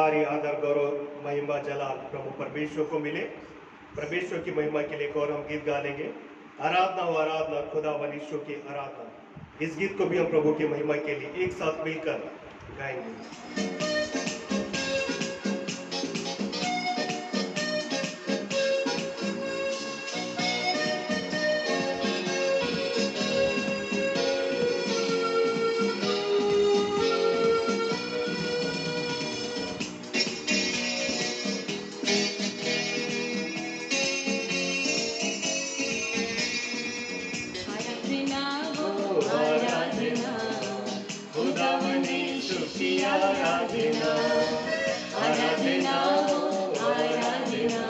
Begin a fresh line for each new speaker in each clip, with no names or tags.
सारी आदर गौरव महिमा जलाल प्रभु परमेश्वर को मिले। परमेश्वर की महिमा के लिए एक और हम गीत गा लेंगे, आराधना व आराधना खुदावन ईश्वर की आराधना। इस गीत को भी हम प्रभु की महिमा के लिए एक साथ मिलकर गाएंगे।
आराधना आराधना आराधना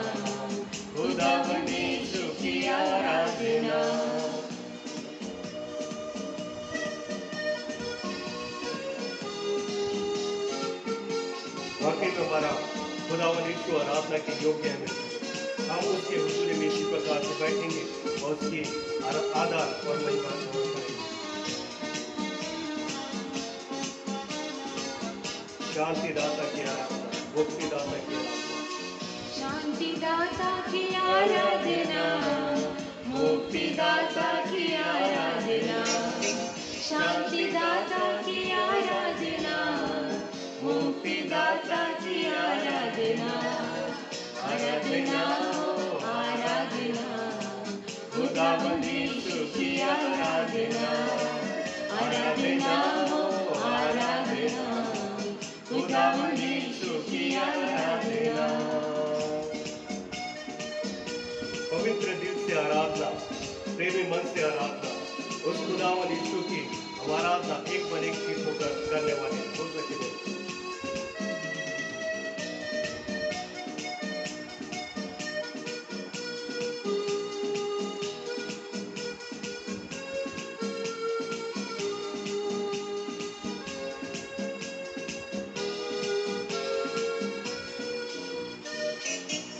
खुदावन यीशु की आराधना।
वाकई में हमारा खुदावन यीशु आराधना के योग्य है। हम उसके हुजूर में इसी प्रकार से बैठेंगे और उसकी आदर और महिमा करेंगे। शांति दाता की आराधना, मुक्ति दाता की आराधना,
शांति दाता की आराधना, मुक्ति दाता की आराधना, शांति दाता की आराधना, मुक्ति दाता की आराधना। आराधना आराधना खुदावन यीशु की आराधना। आराधना आराधना खुदावन यीशु की आराधना।
पवित्र दिल से आराधना, प्रेमी मन से आराधना, उस खुदावन यीशु की हम आराधना एक मन एक चीज होकर करने वाले हो सके।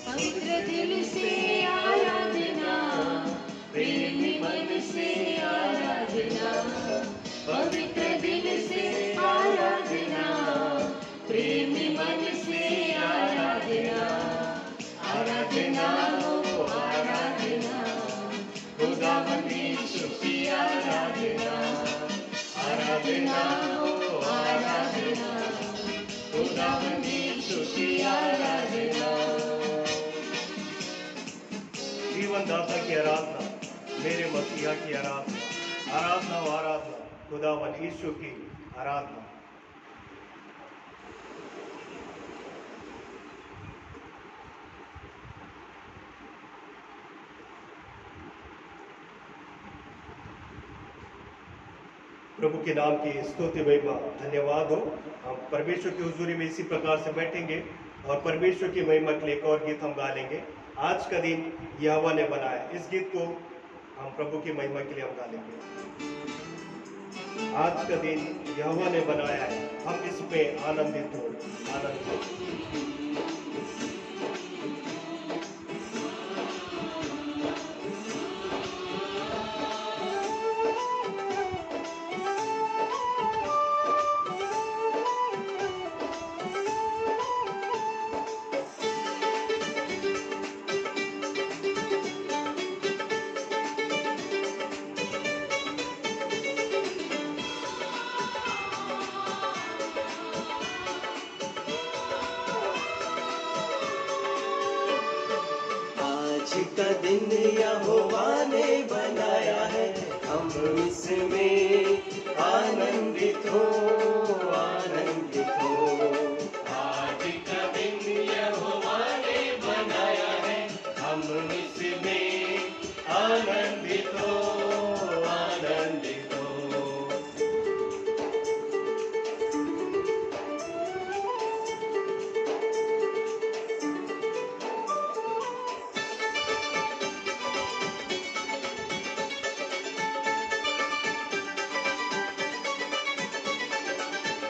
पवित्र दिल से आराधना, प्रेमी मन से आराधना, पवित्र दिल से आराधना, प्रेमी मन से आराधना। आराधना हो आराधना खुदावन यीशु की आराधना। आराधना हो आराधना खुदावन यीशु की आराधना।
जीवन दाता की आराधना, मेरे मसीहा की आराधना, आराधना व आराधना खुदावन यीशु की आराधना। प्रभु के नाम की स्तुति महिमा धन्यवाद हो। हम परमेश्वर की हुजूरी में इसी प्रकार से बैठेंगे और परमेश्वर की महिमा के लिए एक और गीत हम गा लेंगे, आज का दिन यहोवा ने बनाया। इस गीत को हम प्रभु की महिमा के लिए हम गा लेंगे। आज का दिन यहोवा ने बनाया है, हम इसमें आनंदित हो, आनंदित।
आज का दिन यहोवा ने बनाया है, हम इसमें आनंदित हो, आनंदित हो। आज का दिन यहोवा ने बनाया है, हम इसमें आनंदित हो, आनंदित हो।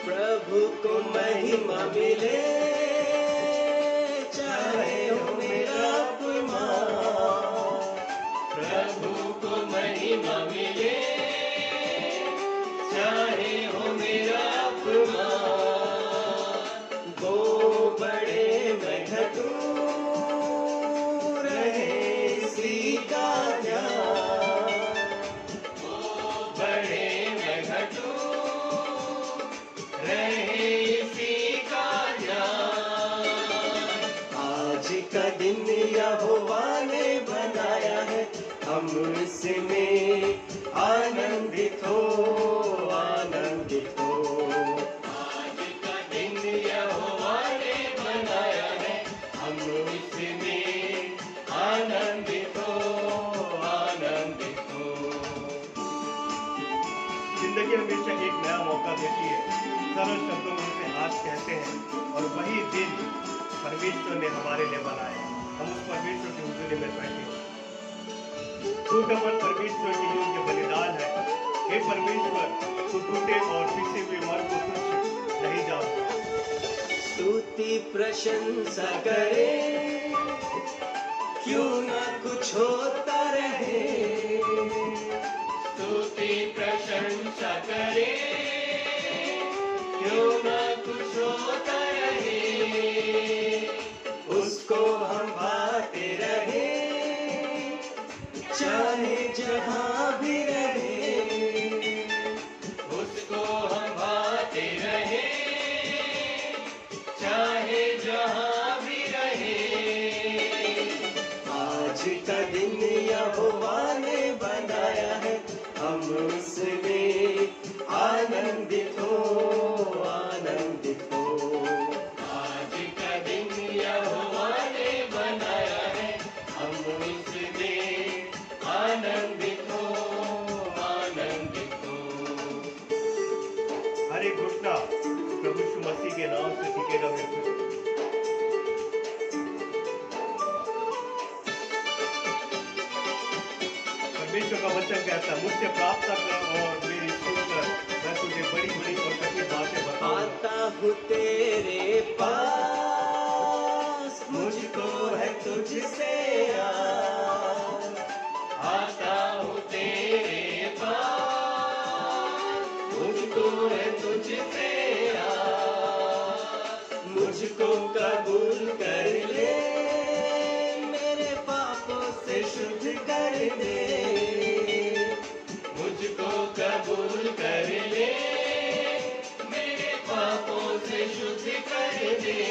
प्रभु को महिमा मिले, चाहे हो मेरा अपमान। प्रभु को महिमा मिले, चाहे हो मेरा अपमान। वो का दिन यहोवा ने बनाया है, हम इसमें आनंदित हो, आनंदित हो। आज का दिन यहोवा ने बनाया है, हम इसमें आनंदित हो, आनंदित हो।
जिंदगी हमेशा एक नया मौका देती है। सरल शब्दों में उसे आज कहते हैं और वही दिन परमेश्वर ने हमारे लिए बनाया। हम उस परमेश्वर की हुजूरी में बैठे हैं। तू कमल परमेश्वर के योग्य बलिदान है। हे परमेश्वर, तू टूटे और पिसे हुए मन को तुच्छ नहीं जानता।
स्तुति प्रशंसा करे, क्यों ना कुछ होता रहे। स्तुति प्रशंसा करे, क्यों ना कुछ होता रहे। उसको हम पाते रहे, चाहे जहां भी रहे। उसको हम पाते रहे, चाहे जहां भी रहे। आज का दिन यहोवा ने बनाया है, हम उसमें आनंदित हो, आनंदित हो। आज का दिन यहोवा ने बनाया है, हम उसमें आनंदित हो, आनंदित हो।
हर एक घुटना प्रभु यीशु मसीह के नाम से टिकेगा बिल्कुल। परमेश्वर का वचन कहता है, मुझसे प्रार्थना कर और मेरी सुनकर मैं तुझे बड़ी बड़ी और कठिन बातें बताऊंगा।
आता हूँ तेरे पास, मुझको है तुझसे आस। आता हूँ तेरे पास, मुझको है तुझसे आस। मुझको कबूल कर ले, मेरे पापों से शुद्ध कर दे। मुझको कबूल कर ले, मेरे पापों से शुद्ध कर दे।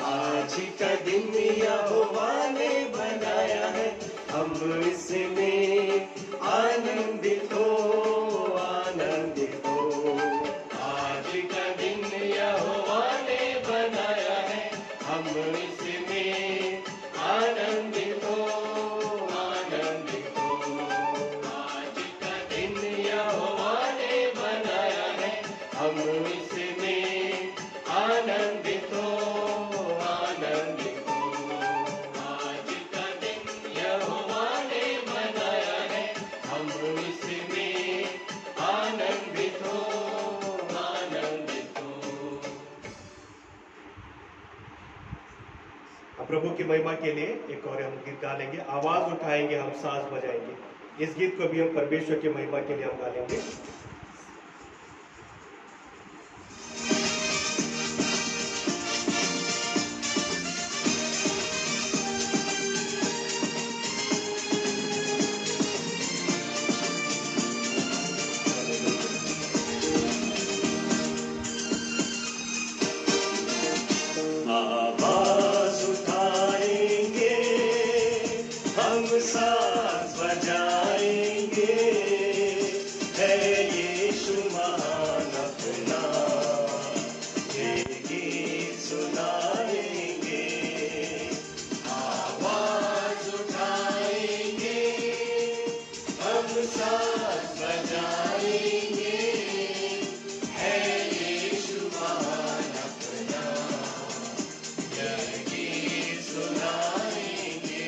आज का दिन यहोवा ने बनाया है, हम इसमें आनंदित हो, आनंदित हो। आज का दिन यहोवा ने बनाया है, हम इसमें आनंदित हो, आनंदित हो। आज का दिन यहोवा ने बनाया है, हम इसमें आनंदित हो, आनंदित हो। आज का दिन यहोवा ने बनाया है, हम इसमें आनंदित हो, आनंदित हो।
अब प्रभु की महिमा के लिए एक और हम गीत गा लेंगे। आवाज उठाएंगे, हम साज बजाएंगे। इस गीत को भी हम परमेश्वर की महिमा के लिए हम गा लेंगे।
आवाज उठाएंगे, हम साज बजाएंगे, है यीशु महान अपना, ये गीत सुनाएंगे। आवाज उठाएंगे, हम साज बजाएंगे, है यीशु महान अपना, सुनाएंगे।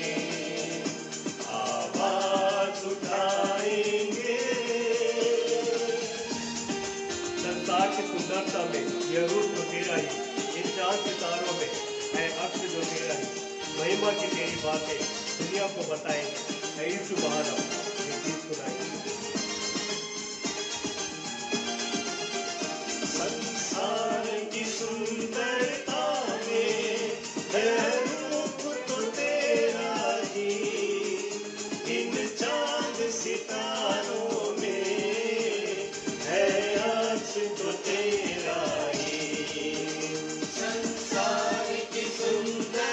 आवाज उठाएंगे।
संसार की सुंदरता में यह रूप जो तेरा ही, इन चांद सितारों में है अक्ष जो तेरा ही। महिमा की तेरी बातें दुनिया को बताएंगे, है यीशु महान अपना, ये गीत सुनाएंगे।
संसार की सुंदरता में है रूप तो तेरा ही, इन चांद सितारों में है अक्ष तो तेरा ही। संसार की सुंदर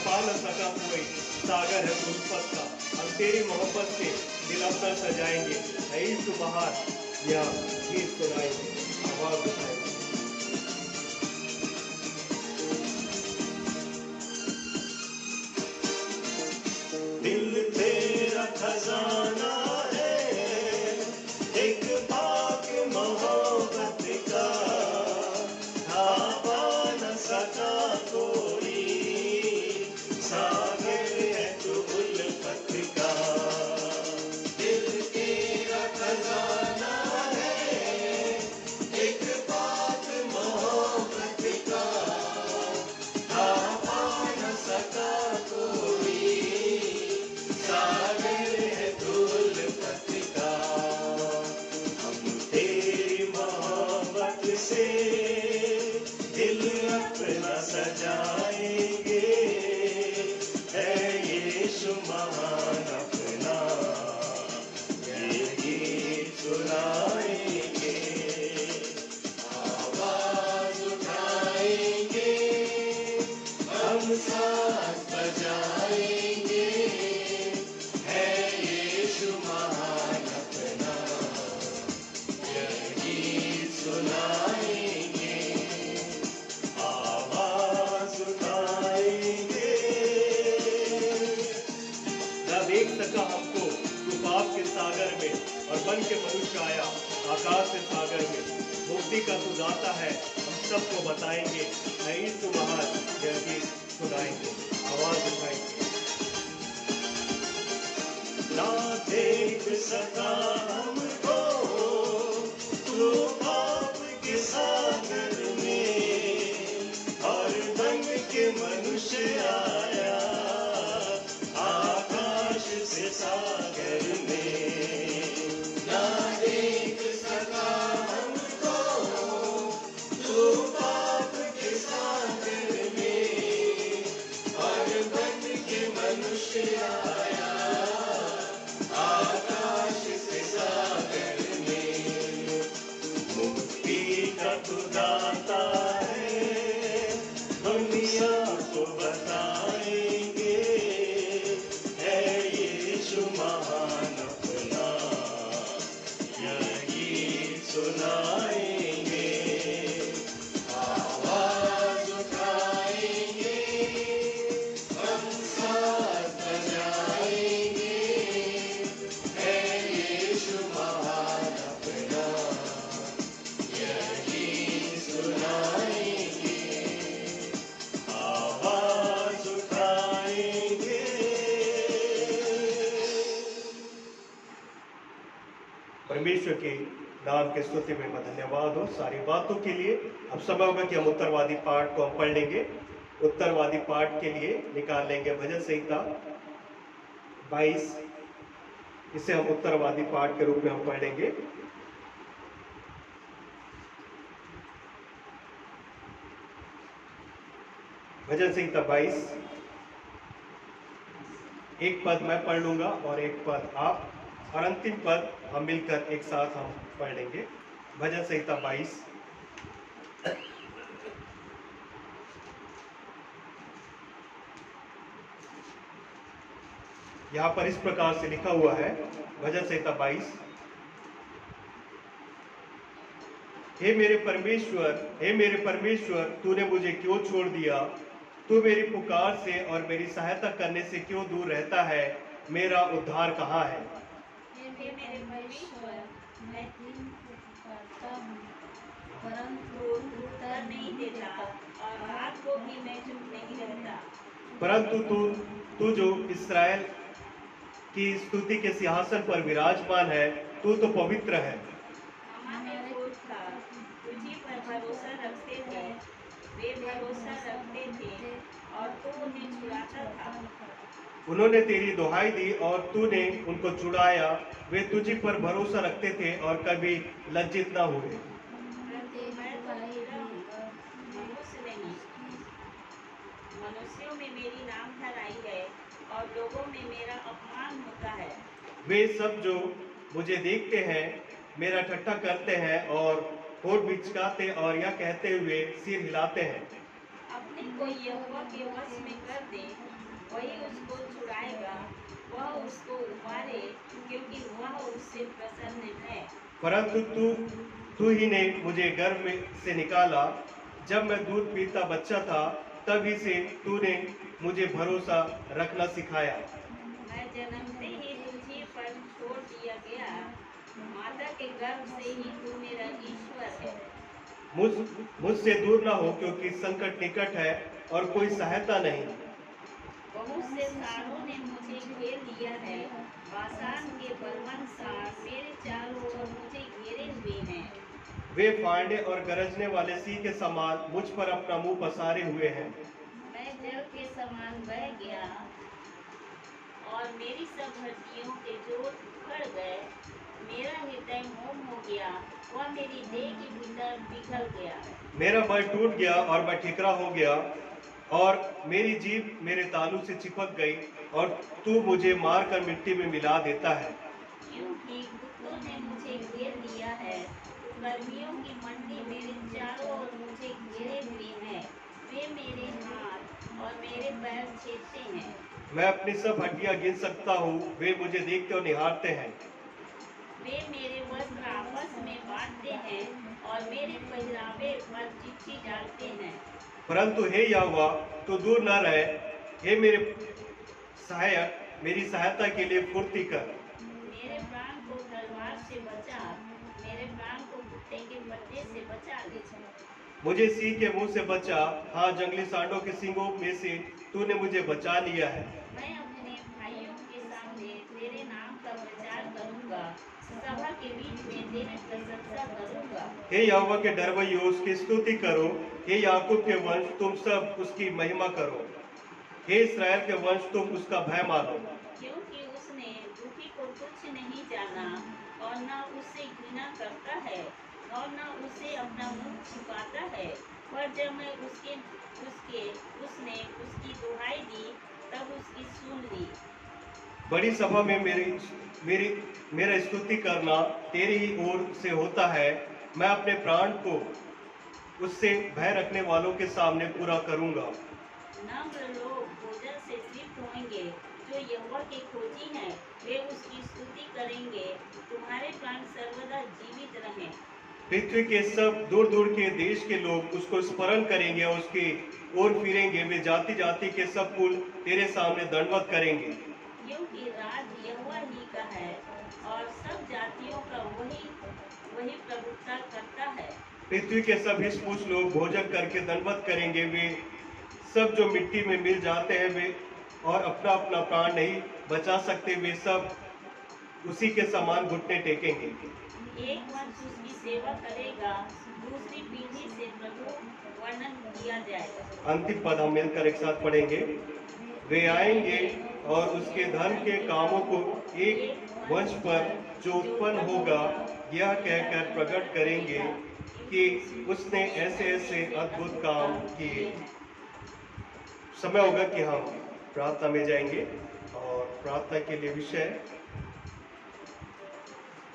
पा न सका कोई, सागर है उल्फत का। हम तेरी मोहब्बत से दिल अपना सजाएंगे, है यीशु महान, यह गीत सुनाएंगे, आवाज उठाएंगे।
दिल तेरा खजाना है, एक भाग मोहब्बत का, ढापा न सका कोई, सागर है तू उल्फत का। दिल तेरा खजाना है, एक भाग मोहब्बत का, ढापा न सका कोई, सागर है तू उल्फत का। हम तेरी मोहब्बत से दिल अपना सजाएंगे, है यीशु महान अपना, ये गीत सुनाएंगे, आवाज उठाएंगे, हम साथ बजाएंगे, है यीशु महान अपना, ये गीत सुनाएंगे, आवाज उठाएंगे।
न देख सका हमको तू पाप के सागर में, और बन के मनुष्य आया आकाश के सागर में। मुक्ति का तू दाता है, हम सबको बताएंगे, है यीशु महान, यह गीत सुनाएंगे, आवाज उठाएंगे।
ना देख सका हमको तू पाप के सागर में, और बन के मनुष्य आया आकाश से सागर में। ना देख सका हमको तू पाप के सागर में, और बन के मनुष्य आया आकाश से सागर में। मुक्ति का तू दाता है, दुनिया को बताएंगे, है यीशु महान अपना, यह गीत सुनाएंगे, आवाज उठाएंगे, हम साथ बजाएंगे, है यीशु महान अपना, यह गीत सुनाएंगे, आवाज उठाएंगे।
परमेश्वर के नाम के स्तुति में धन्यवाद हो सारी बातों के लिए। अब समय होगा कि हम उत्तरवादी पाठ को हम पढ़ लेंगे। उत्तरवादी पाठ के लिए निकाल लेंगे भजन संहिता 22, इसे हम उत्तरवादी पाठ के रूप में हम पढ़ेंगे। भजन संहिता 22, एक पद मैं पढ़ लूंगा और एक पद आप, और अंतिम पद हम मिलकर एक साथ हम पढ़ लेंगे। भजन संहिता 22। यहाँ पर इस प्रकार से लिखा हुआ है, भजन संहिता 22। हे मेरे परमेश्वर, तूने मुझे क्यों छोड़ दिया? तू मेरी पुकार से और मेरी सहायता करने से क्यों दूर रहता है? मेरा उद्धार कहाँ है?
हे मेरे परमेश्वर, मैं तुमको पुकारता हूँ, परंतु उत्तर नहीं देता, और रात को भी मैं चुप नहीं रहता।
परंतु तू जो इस्राएल की स्तुति के सिंहासन पर विराजमान है, तू तो पवित्र है।
हमारे पुरख तुझी पर भरोसा रखते थे, वे भरोसा रखते थे, और तू उन्हें छुड़ाता था।
उन्होंने तेरी दुहाई दी और तूने उनको छुड़ाया। वे तुझी पर भरोसा रखते थे और कभी लज्जित न हुए।
मनुष्यों में मेरी नाम धराई है, और लोगों में मेरा अपमान होता है।
वे सब जो मुझे देखते हैं मेरा ठट्ठा करते हैं और होठ बिचकाते और यह कहते हुए सिर हिलाते हैं।
अपने को यहोवा के वश में कर दे, उसको उबारे, क्योंकि वह उससे प्रसन्न है।
परंतु तू ही ने मुझे गर्भ में से निकाला। जब मैं दूध पीता बच्चा था, तभी से तूने मुझे भरोसा रखना सिखाया।
मैं जन्मते ही तुझी पर छोड़ दिया गया, माता के गर्भ से ही तू मेरा ईश्वर है।
मुझसे दूर ना हो, क्योंकि संकट निकट है और कोई सहायता नहीं।
बहुत से सारों ने मुझे घेर लिया है, बाशान के बलवान सार मेरे चारों ओर मुझे घेरे हुए हैं।
वे फाड़ने और गरजने वाले सिंह के समान मुझ पर अपना मुंह पसारे हुए हैं।
मैं जल के समान बह गया और मेरी सब हड्डियों के जोड़ उखड़ गए। मेरा हृदय मोम हो गया, वह मेरी देह के भीतर पिघल गया।
मेरा बल टूट गया और मैं ठिकरा हो गया, और मेरी जीभ मेरे तालू से चिपक गई, और तू मुझे मारकर मिट्टी में मिला देता है।
क्योंकि कुत्तों ने मुझे घेर लिया है, कर्मियों की मंडी मेरे चारों ओर मुझे घेरे हुए हैं। वे मेरे हाथ और मेरे पैर छेदते हैं।
मैं अपनी सब हड्डियां गिन सकता हूँ, वे मुझे देखते और निहारते हैं।
वे मेरे वस्त्र आपस में बांटते हैं और मेरे पहरावे पर चिट्ठी डालते हैं।
परंतु हे यहोवा, तू दूर न रहे। हे मेरे सहायक, मेरी सहायता के लिए फुर्ती कर।
मेरे प्राण को तलवार से बचा, मेरे प्राण को कुत्ते के बच्चे से बचा ले।
मुझे सिंह के मुंह से बचा, हाँ, जंगली सांडों के सींगों में से तूने मुझे बचा लिया है।
मैं अपने भाइयों के सामने तेरे नाम का प्रचार करूंगा, सभा के बीच में तेरी प्रशंसा करूंगा।
हे यहोवा के डरवैयों, उसकी स्तुति करो। हे याकूब के वंश, तुम सब उसकी महिमा करो। हे इस्राएल के वंश, तुम उसका भय मानो।
क्योंकि उसने दुखी को तुच्छ नहीं जाना और न उससे घृणा करता है और न उसे अपना मुंह छिपाता है। पर जब मैं उसने उसकी दुहाई दी, तब उसकी सुन ली।
बड़ी सभा में मेरा स्तुति करना तेरी ही ओर से होता है। मैं अपने प्राण को उससे भय रखने वालों के सामने पूरा करूंगा।
नम्र लोग भोजन से तृप्त होंगे, जो यहोवा के खोजी हैं, वे उसकी स्तुति करेंगे। तुम्हारे प्राण सर्वदा जीवित रहें।
पृथ्वी के सब दूर दूर के देश के लोग उसको स्मरण करेंगे और उसकी ओर फिरेंगे। वे जाति जाति के सब कुल तेरे सामने दंडवत करेंगे।
क्योंकि राज यहोवा ही का है और सब जातियों का वही प्रभुता करता है।
पृथ्वी के सब हिस्पुस लोग भोजन करके दंडवत करेंगे। वे सब जो मिट्टी में मिल जाते हैं, वे और अपना अपना प्राण नहीं बचा सकते, वे सब उसी के समान घुटने टेकेंगे।
एक वंश उसकी सेवा करेगा, दूसरी पीढ़ी से प्रभु वर्णन किया जाएगा।
अंतिम पद हम मिलकर एक साथ पढ़ेंगे। वे आएंगे और उसके धर्म के कामों को एक वंश पर जो उत्पन्न होगा यह कहकर प्रकट करेंगे कि उसने ऐसे ऐसे अद्भुत काम किए। समय होगा कि हम प्रार्थना में जाएंगे, और प्रार्थना के लिए विषय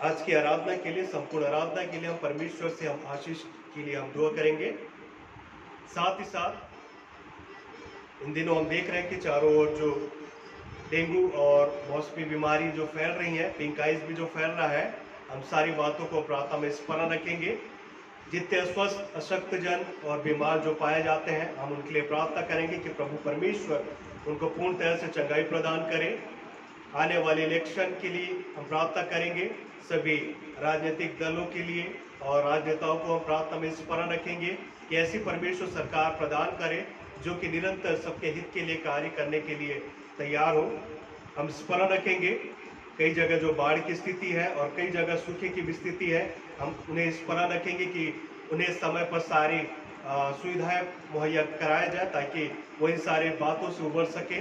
आज की आराधना के लिए, संपूर्ण आराधना के लिए हम परमेश्वर से हम आशीष के लिए हम दुआ करेंगे। साथ ही साथ इन दिनों हम देख रहे हैं कि चारों ओर जो डेंगू और मौसमी बीमारी जो फैल रही है, पिंक आइज भी जो फैल रहा है, हम सारी बातों को प्रार्थना में स्मरण रखेंगे। जितने अस्वस्थ, अशक्त जन और बीमार जो पाए जाते हैं, हम उनके लिए प्रार्थना करेंगे कि प्रभु परमेश्वर उनको पूर्ण तरह से चंगाई प्रदान करे। आने वाले इलेक्शन के लिए हम प्रार्थना करेंगे, सभी राजनीतिक दलों के लिए और राजनेताओं को हम प्रार्थना में स्मरण रखेंगे कि ऐसी परमेश्वर सरकार प्रदान करे जो कि निरंतर सबके हित के लिए कार्य करने के लिए तैयार हो। हम स्मरण रखेंगे कई जगह जो बाढ़ की स्थिति है और कई जगह सूखे की भी स्थिति है, हम उन्हें स्मरण रखेंगे कि उन्हें समय पर सारी सुविधाएं मुहैया कराया जाए ताकि वो इन सारी बातों से उबर सके।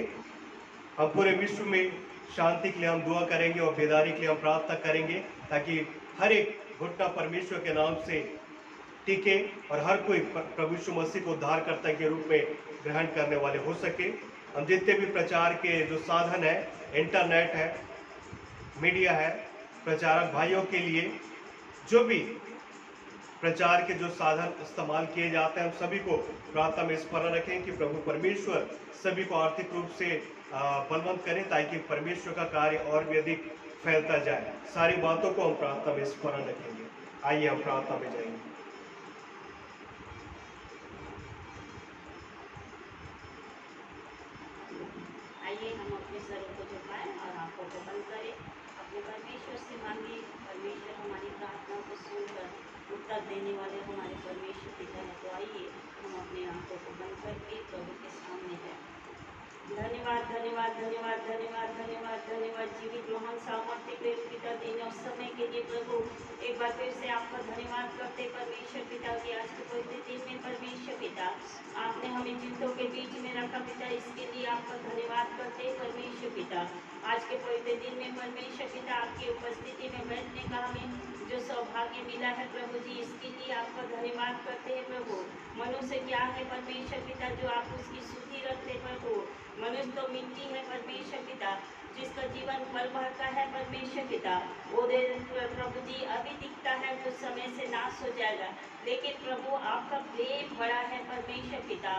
हम पूरे विश्व में शांति के लिए हम दुआ करेंगे और बेदारी के लिए हम प्रार्थना करेंगे ताकि हर एक घुटना परमेश्वर के नाम से टिके और हर कोई प्रभु यीशु मसीह को उद्धारकर्ता के रूप में ग्रहण करने वाले हो सके। हम जितने भी प्रचार के जो साधन है, इंटरनेट है, मीडिया है, प्रचारक भाइयों के लिए जो भी प्रचार के जो साधन इस्तेमाल किए जाते हैं, हम सभी को प्रार्थना में स्मरण रखें कि प्रभु परमेश्वर सभी को आर्थिक रूप से बलवंत करें, ताकि परमेश्वर का कार्य और भी अधिक फैलता जाए। सारी बातों को हम प्रार्थना में स्मरण रखेंगे। आइए हम प्रार्थना में जाएंगे।
आइए हम अपने सरों को झुकाएं और आंखों को बंद करें। अपने परमेश्वर से मांगे। परमेश्वर हमारी प्रार्थना को सुनकर उत्तर देने वाले हमारे परमेश्वर पिता है। तो आइए हम अपनी आंखों को बंद करके प्रभु के सामने जाएं। धन्यवाद धन्यवाद धन्यवाद धन्यवाद धन्यवाद धन्यवाद जीवित महान सामर्थ्य प्रेम पिता दिन और समय के लिए प्रभु एक बार फिर से आपका धन्यवाद करते परमेश्वर पिता की आज के पवित्र दिन में परमेश्वर पिता आपने हमें जिंदों के बीच में रखा पिता, इसके लिए आपका धन्यवाद करते परमेश्वर पिता। आज के पवित्र दिन में परमेश्वर पिता आपकी उपस्थिति में बैठने का हमें जो सौभाग्य मिला है प्रभु जी, इसके लिए आपका धन्यवाद करते हैं प्रभु। मनुष्य क्या है परमेश्वर पिता जो आप उसकी स्तुति रखते प्रभु। मनुष्य तो मिट्टी है परमेश्वर पिता, जिसका जीवन पल भर का है परमेश्वर पिता। वो प्रभु जी अभी दिखता है, कुछ समय से नाश हो जाएगा, लेकिन प्रभु आपका प्रेम बड़ा है परमेश्वर पिता।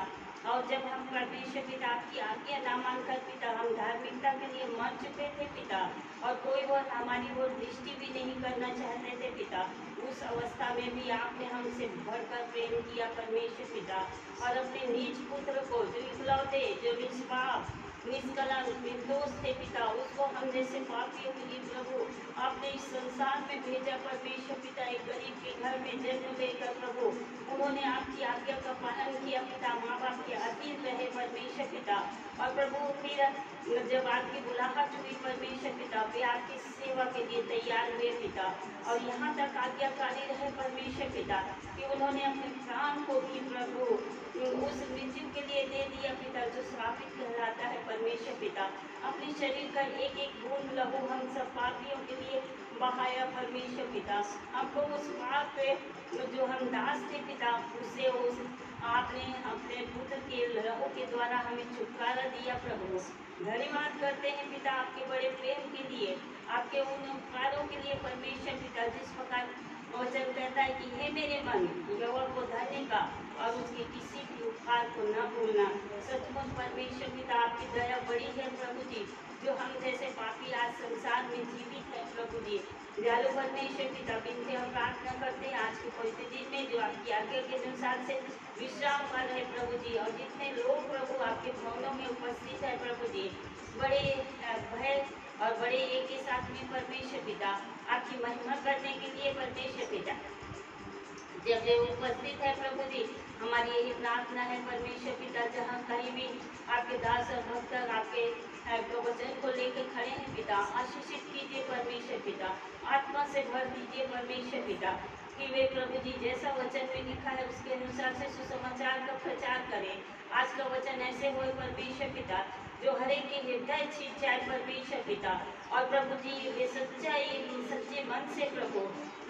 और जब हम परमेश्वर पिता आपकी आज्ञा ना मानकर पिता हम धार्मिकता के लिए मर चुके थे पिता, और कोई वो हमारी वो दृष्टि भी नहीं करना चाहते थे पिता, उस अवस्था में भी आपने हमसे बढ़कर प्रेम किया परमेश्वर पिता। और अपने निज पुत्र को जो इकलौते जो निष्पाप निष्कलंक निर्दोष थे पिता, उसको हम जैसे पापियों के लिए प्रभु आपने इस संसार में भेजा परमेश्वर पिता। एक गरीब के घर में जन्म लेकर प्रभु उन्होंने आपकी आज्ञा का पालन किया पिता, माँ बाप के अधीन रहे परमेश्वर पिता। और प्रभु फिर जब आपकी बुलाहट हुई परमेश्वर पिता, वे आपकी सेवा के लिए तैयार हुए पिता, और यहाँ तक आज्ञाकारी रहे परमेश्वर पिता कि उन्होंने अपने प्राण को भी प्रभु उस मृत्यु के लिए दे दिया पिता जो श्रापित कहलाता है परमेश्वर पिता। अपने शरीर का एक एक बूंद लहू हम सब पापियों के लिए बहाया परमेश्वर पिता। हमको उस पाप पे जो हम दास थे पिता, उससे उस आपने अपने पुत्र के लहू के द्वारा हमें छुटकारा दिया प्रभु। धन्यवाद करते हैं पिता आपके बड़े प्रेम के लिए, आपके उन उपकारों के लिए परमेश्वर पिता। जिस प्रकार वचन कहता है कि हे मेरे मन यहोवा को धन्य का और उसके किसी भी उपकार को न भूलना। सचमुच परमेश्वर पिता आपकी दया बड़ी है प्रभु जी, जो हम जैसे पापी आज संसार में जीवित है प्रभु जी। दयालु परमेश्वर पिता बिनती और प्रार्थना करते हैं आज के पवित्र दिन में जो आपकी आज्ञा के अनुसार से विश्राम कर रहे प्रभु जी, और जितने लोग प्रभु आपके भवनों में उपस्थित है प्रभु जी, बड़े भय और बड़े एक ही साथ में परमेश्वर पिता आपकी महिमा करने के लिए परमेश्वर पिता जब वे उपस्थित है प्रभु जी, हमारी यही प्रार्थना है परमेश्वर पिता, जहाँ कहीं भी आपके दास और भक्त आपके वचन को लेकर खड़े हैं पिता, आशीषित कीजिए परमेश्वर पिता, आत्मा से भर दीजिए परमेश्वर पिता, कि वे प्रभु जी जैसा वचन में लिखा है उसके अनुसार से सुसमाचार का प्रचार करें। आज का वचन ऐसे हो परमेश्वर पिता जो हरेक के हृदय छीन जाए परमेश्वर पिता, और प्रभु जी वे सच्चे मन से प्रभु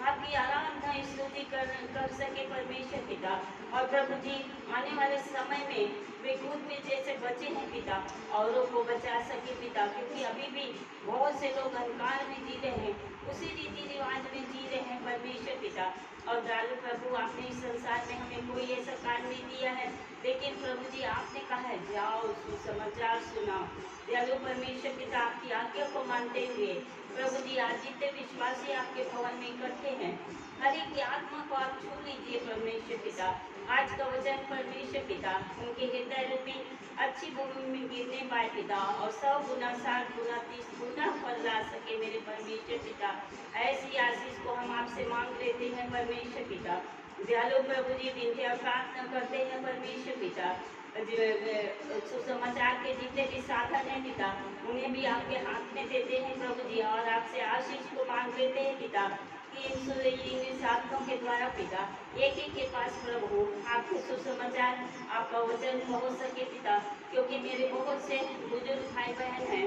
आपकी आराधना स्तुति कर सके परमेश्वर पिता। और प्रभु जी आने वाले समय में वे खुद में जैसे बचे हैं पिता, औरों को बचा सके पिता, क्योंकि अभी भी बहुत से लोग अंधकार में जी रहे हैं, उसी रीति रिवाज में जी रहे हैं परमेश्वर पिता। और दयालु प्रभु आपने इस संसार में हमें कोई ऐसा कार्य नहीं दिया है, लेकिन प्रभु जी आपने कहा है जाओ सुसमाचार सुनाओ। दयालु परमेश्वर पिता आपकी आज्ञा को मानते हुए प्रभु जी आज जितने विश्वासी आपके भवन में इकट्ठे हैं, हर एक की आत्मा को आप छू लीजिए परमेश्वर पिता। आज का वचन परमेश्वर पिता उनके हृदय रूपी अच्छी भूमि में गिरने पाए पिता, और 100 गुना 60 गुना 30 गुना फल ला सके मेरे परमेश्वर पिता। ऐसी आशीष को हम आपसे मांग लेते हैं परमेश्वर पिता। दयालु प्रभु जी विनती और प्रार्थना करते हैं परमेश्वर पिता, सुसमाचार के जितने भी साधन हैं पिता, उन्हें भी आपके हाथ में देते हैं प्रभु जी, और आपसे आशीष को मांग लेते हैं पिता कि इन साधनों के द्वारा पिता एक एक के पास प्रभु आपके सुसमाचार आपका वचन पहुँच सके पिता, क्योंकि मेरे बहुत से बुजुर्ग भाई बहन हैं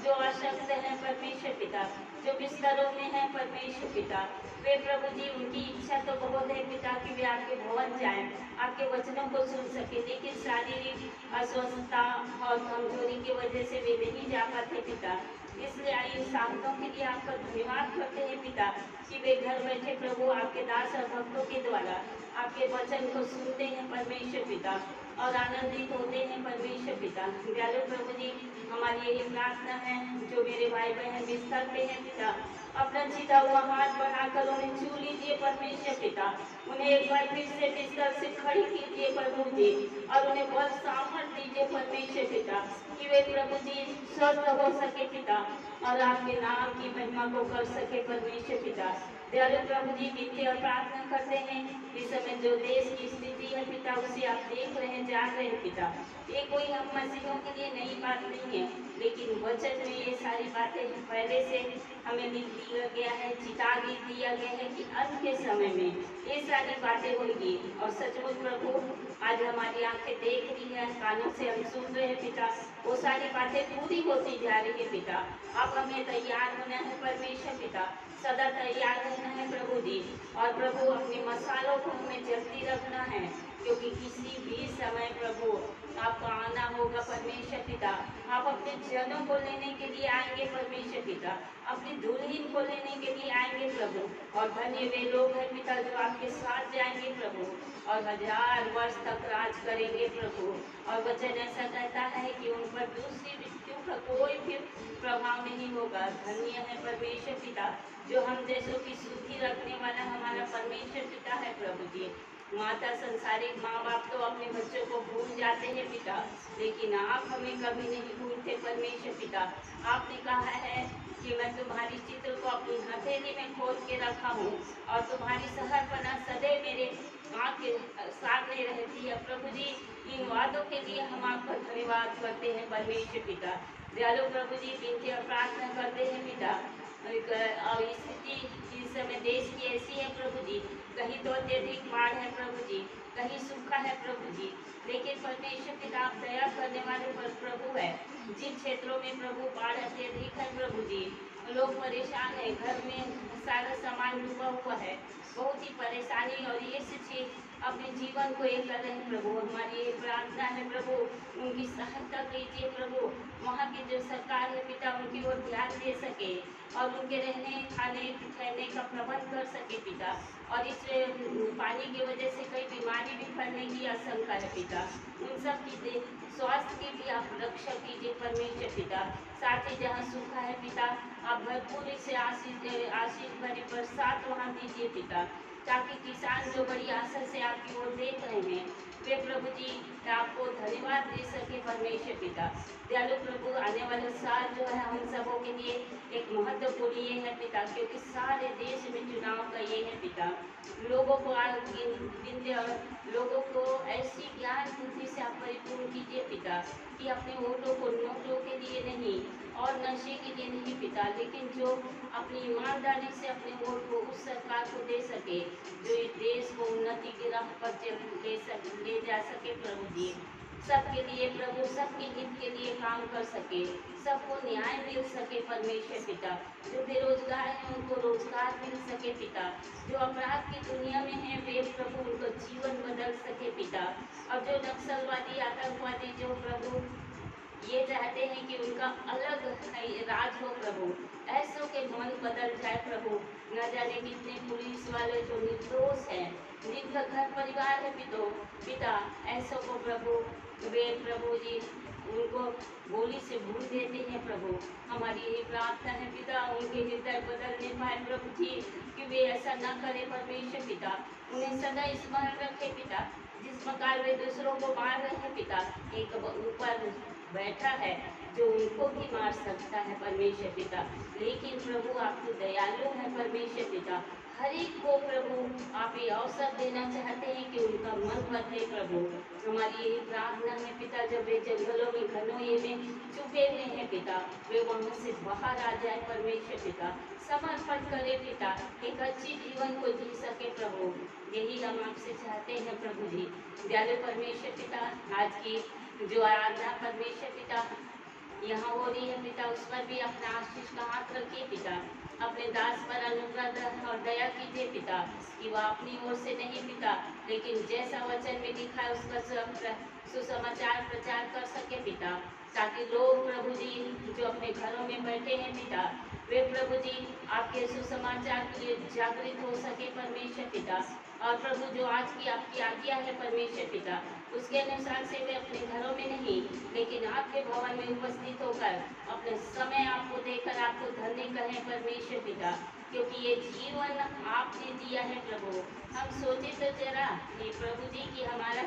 जो अशक्त हैं परमेश्वर पिता, जो बिस्तरों में हैं परमेश्वर पिता। वे प्रभु जी उनकी इच्छा तो बहुत है पिता कि वे आपके भवन जाएं, आपके वचनों को सुन सके, लेकिन शारीरिक अस्वस्थता और कमजोरी की वजह से वे नहीं जा पाते पिता। इसलिए इन सामतों के लिए आपका धन्यवाद करते हैं पिता कि वे घर बैठे प्रभु आपके दास और भक्तों के द्वारा आपके वचन को सुनते हैं परमेश्वर पिता और आनंदित होते हैं परमेश्वर पिता। दयालु प्रभु जी, हमारी यही प्रार्थना है जो मेरे भाई बहन बिस्तर पे हैं पिता, अपना जीता हुआ हाथ बढ़ाकर उन्हें छू लीजिए परमेश्वर पिता। उन्हें एक बार फिर से बिस्तर से खड़ी कीजिए प्रभु जी और उन्हें बल सामर्थ दीजिए परमेश्वर पिता कि वे प्रभु जी स्वस्थ हो सके पिता और आपके नाम की महिमा को कर सके परमेश्वर पिता। दयालु प्रभु जी, विनती और प्रार्थना करते हैं इस समय जो देश की स्थिति है पिता उसे आप देख रहे हैं, जान रहे हैं पिता। ये कोई हम मसीहों के लिए नई बात नहीं है, लेकिन वचन में ये सारी बातें पहले से हमें लिख दिया गया है, चिता दिया गया है कि अंत के समय में ये सारी बातें होंगी। और सचमुच प्रभु आज हमारी आंखें देख रही है, कानों से हम सुन रहे हैं पिता, वो सारी बातें पूरी होती जा रही है पिता। अब हमें तैयार होना है परमेश्वर पिता, सदा तैयार रहना है प्रभु जी। और प्रभु अपने मसालों को हमें जल्दी रखना है, क्योंकि किसी भी समय प्रभु आपका आना होगा परमेश्वर पिता। आप अपने जनों को लेने के लिए आएंगे परमेश्वर पिता, अपनी दुल्हन को लेने के लिए आएंगे प्रभु। और धन्य वे लोग हैं पिता जो आपके साथ जाएंगे प्रभु और 1000 वर्ष तक राज करेंगे प्रभु। और वचन ऐसा कहता है कि उन पर दूसरी मृत्यु का कोई भी प्रभाव नहीं होगा। धन्य है परमेश्वर पिता जो हम जैसों की शुद्धि रखने वाला हमारा परमेश्वर पिता है प्रभु जी। माता संसारिक माँ बाप तो अपने बच्चों को भूल जाते हैं पिता, लेकिन आप हमें कभी नहीं भूलते परमेश्वर पिता। आपने कहा है कि मैं तुम्हारी चित्र को अपनी हथेली में खोद के रखा हूँ और तुम्हारी सहरपना सदैव मेरे आँख के सामने रहती है प्रभु जी। इन वादों के लिए हम आपका धन्यवाद करते हैं परमेश्वर पिता। दयालु प्रभु जी, विनती और प्रार्थना करते हैं पिता। और स्थिति इस समय देश की ऐसी है प्रभु जी, कहीं तो अत्यधिक बाढ़ है प्रभु जी, कहीं सूखा है प्रभु जी, लेकिन परमेश्वर पिता आप दया करने वाले पर प्रभु है। जिन क्षेत्रों में प्रभु बाढ़ अत्यधिक है प्रभु जी, लोग परेशान है, घर में सारा सामान डूबा हुआ है, बहुत ही परेशानी और ये चीज अपने जीवन को एक कर रहे हैं प्रभु। हमारी ये प्रार्थना है प्रभु, उनकी सहायता कीजिए प्रभु। वहाँ की जो सरकार है पिता उनकी ओर ध्यान दे सके और उनके रहने खाने ठहरने का प्रबंध कर सके पिता। और इस पानी की वजह से कई बीमारी भी फैलने की आशंका है पिता, उन सब की स्वास्थ्य की भी आप रक्षा कीजिए परमेश्वर पिता। साथ ही जहाँ सूखा है पिता आप भरपूरी से आशीष भरी बरसात वहाँ दीजिए पिता, ताकि किसान जो बड़ी आशा से आपकी ओर देख रहे हैं वे प्रभु जी आपको धन्यवाद दे सके परमेश्वर पिता। दयालु प्रभु, आने वाले साल जो है हम सबों के लिए एक महत्वपूर्ण ये है पिता, क्योंकि सारे देश में चुनाव का ये है पिता। लोगों को लोगों को ऐसी ज्ञान बुद्धि से आप परिपूर्ण कीजिए पिता कि अपने वोटों को नोटों के लिए नहीं और नशे के लिए नहीं पिता, लेकिन जो अपनी ईमानदारी से अपने वोट को उस सरकार को दे सके जो इस देश को उन्नति की राह पर ले जा सके प्रभु जी। सबके लिए प्रभु, सबके हित के लिए काम कर सके, सबको न्याय मिल सके परमेश्वर पिता। जो बेरोजगार हैं उनको रोजगार मिल सके पिता, जो अपराध की दुनिया में है वे प्रभु उनको जीवन बदल सके पिता। और जो नक्सलवादी आतंकवादी जो प्रभु ये चाहते हैं कि उनका अलग राज हो प्रभु, ऐसों के मन बदल जाए प्रभु। न जाने कितने पुलिस वाले जो निर्दोष हैं, जिनका घर परिवार है पिता, ऐसों को प्रभु वे प्रभु जी उनको गोली से भूल देते हैं प्रभु। हमारी ये प्रार्थना है पिता, उनके हृदय बदलने पाए प्रभु जी कि वे ऐसा न करे परमेश्वर पिता। उन्हें सदा स्मरण रखे पिता, जिस प्रकार वे दूसरों को मार रहे हैं पिता, एक ऊपर बैठा है जो उनको भी मार सकता है परमेश्वर पिता। लेकिन प्रभु आप तो दयालु हैं परमेश्वर पिता, हर एक को प्रभु आप ये अवसर देना चाहते हैं कि उनका मन बदले प्रभु। हमारी यही प्रार्थना है पिता, जब वे जंगलों में घनोए में छुपे हुए हैं पिता, वे वहाँ से बाहर आ जाए परमेश्वर पिता, समर्पण करे पिता, एक अच्छी जीवन को जी सके प्रभु। यही हम आपसे चाहते हैं प्रभु जी। दयालु परमेश्वर पिता, आज की जो आराधना परमेश्वर पिता यहाँ हो रही है पिता, उस पर भी अपना आशीष का हाथ रखिए पिता। अपने दास पर अनुग्रह और दया कीजिए पिता कि वह अपनी ओर से नहीं पिता, लेकिन जैसा वचन में लिखा है उसका सुसमाचार प्रचार कर सके पिता। ताकि लोग प्रभु जी जो अपने घरों में बैठे हैं पिता, वे प्रभु जी आपके सुसमाचार के लिए जागृत हो सके परमेश्वर पिता। और प्रभु जो आज की आपकी आज्ञा है परमेश्वर पिता, उसके अनुसार से वे अपने घरों में नहीं लेकिन आपके भवन में उपस्थित होकर अपने समय आपको देकर आपको धन्य कहें परमेश्वर पिता, क्योंकि ये जीवन आपने दिया है प्रभु। हम सोचे तो जरा ये प्रभु जी कि हमारा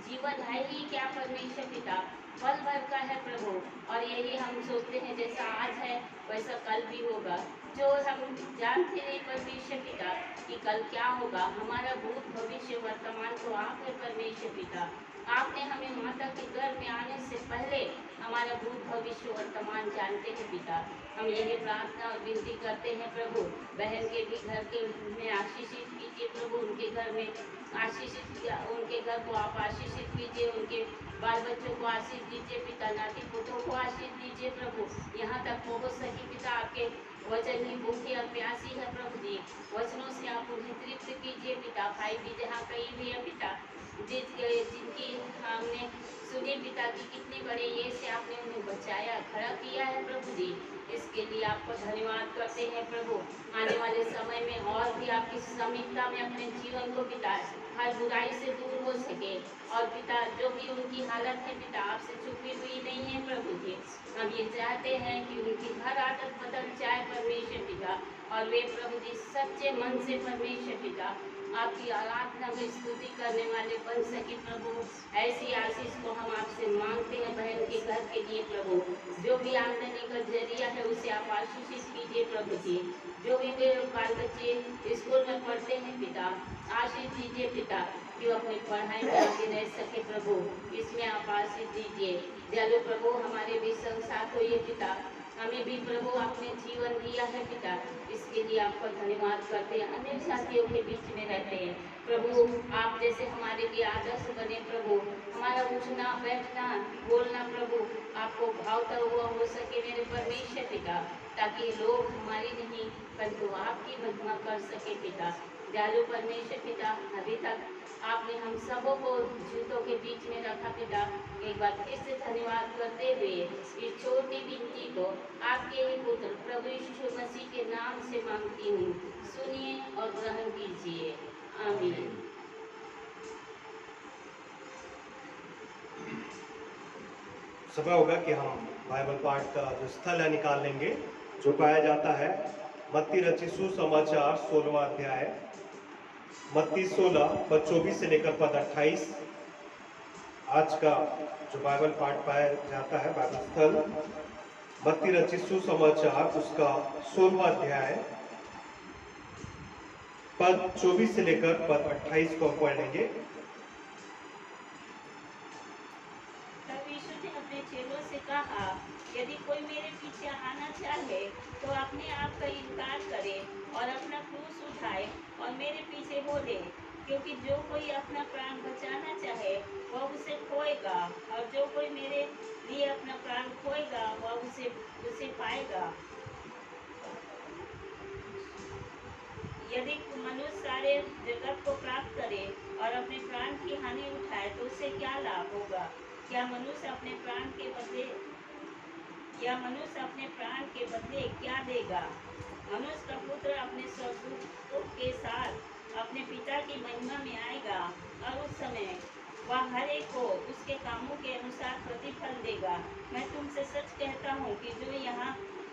जीवन है ही क्या परमेश्वर पिता, पल भर का है प्रभु। और यही हम सोचते हैं जैसा आज है वैसा कल भी होगा, जो हम जानते नहीं परमेश्वर पिता कि कल क्या होगा। हमारा भूत भविष्य वर्तमान तो आप है परमेश्वर पिता। आपने हमें माता के गर्भ में आने से पहले हमारा भूत भविष्य वर्तमान जानते हैं पिता। हम यही प्रार्थना और विनती करते हैं प्रभु, बहन के भी घर के में आशीषित कीजिए प्रभु, उनके घर में आशीषित, उनके घर को आप आशीषित कीजिए, उनके बाल बच्चों को आशीष दीजिए पिता, नाती पुत्रों को आशीष दीजिए प्रभु। यहाँ तक पहुँच सके पिता, आपके वचन ही भूखी और प्यासी है प्रभु जी। वचनों से आप उन्हें तृप्त कीजिए पिता। भाई भी जहाँ कहीं भी है पिता, जिनकी हमने सुनी पिता की कितने बड़े ये से आपने उन्हें बचाया खड़ा किया है प्रभु जी, इसके लिए आपको धन्यवाद करते हैं प्रभु। आने वाले समय में और भी आपकी समीपता में अपने जीवन को बिताए, हर बुराई से दूर हो सके। और पिता जो भी उनकी हालत है पिता आपसे छुपी हुई नहीं है प्रभु जी। हम ये चाहते हैं कि उनकी हर आदत बदल जाए परमेश्वर पिता, और वे प्रभु जी सच्चे मन से परमेश्वर पिता आपकी आराधना में स्तुति करने वाले बन सके प्रभु। ऐसी आशीष को हम आपसे मांगते हैं बहन के घर के लिए प्रभु। जो भी आमदनी का जरिया है उसे आप आशीषित कीजिए प्रभु जी। जो भी वे बाल बच्चे स्कूल में पढ़ते हैं पिता, आशीष दीजिए पिता कि वो अपनी पढ़ाई में आगे रह सके प्रभु, इसमें आप आशीष दीजिए। दयालु प्रभु हमारे भी संग साथ होइए पिता, हमें भी प्रभु आपने जीवन दिया है पिता, इसके लिए आपका धन्यवाद करते हैं। अन्य साथियों के बीच में रहते हैं प्रभु, आप जैसे हमारे लिए आदर्श बने प्रभु। हमारा उठना बैठना बोलना प्रभु आपको भावता हुआ हो सके मेरे परमेश्वर पिता, ताकि लोग हमारी नहीं परंतु आपकी महिमा कर सके पिता। दयालु परमेश्वर पिता, अभी तक आपने हम सबों को जूतों के बीच में रखा पिता। एक बार फिर से धन्यवाद करते हुए इस छोटी विनती को आपके ही पुत्र प्रभु यीशु मसीह के नाम से मांगती हूँ, सुनिए और ग्रहण कीजिए, आमीन।
समय होगा कि हम बाइबल पाठ का जो स्थल है निकाल लेंगे, जो पाया जाता है मत्ती रचित सुसमाचार 16वां अध्याय, मत्ती 16 पद 24 से लेकर पद 28। आज का जो बाइबल पाठ पाया जाता है बाइबल स्थल मत्ती रचित सुसमाचार उसका 16वां अध्याय पद 24 से लेकर पद 28 को पढ़ लेंगे।
तब यीशु ने अपने चेलों से कहा, यदि कोई मेरे पीछे आना चाहे तो अपने आप का इनकार करे और अपना क्रूस उठाए और मेरे पीछे हो ले। क्योंकि जो कोई अपना प्राण बचाना चाहे वह उसे खोएगा, और जो कोई मेरे लिए अपना प्राण खोएगा वह उसे पाएगा। यदि मनुष्य सारे जगत को प्राप्त करे और अपने प्राण की हानि उठाए तो उसे क्या लाभ होगा? क्या मनुष्य अपने प्राण के बदले क्या देगा? मनुष्य का पुत्र अपने स्वर्गदूतों के साथ अपने पिता की महिमा में आएगा, और उस समय वह हर एक को उसके कामों के अनुसार प्रतिफल देगा। मैं तुमसे सच कहता हूँ कि जो यहाँ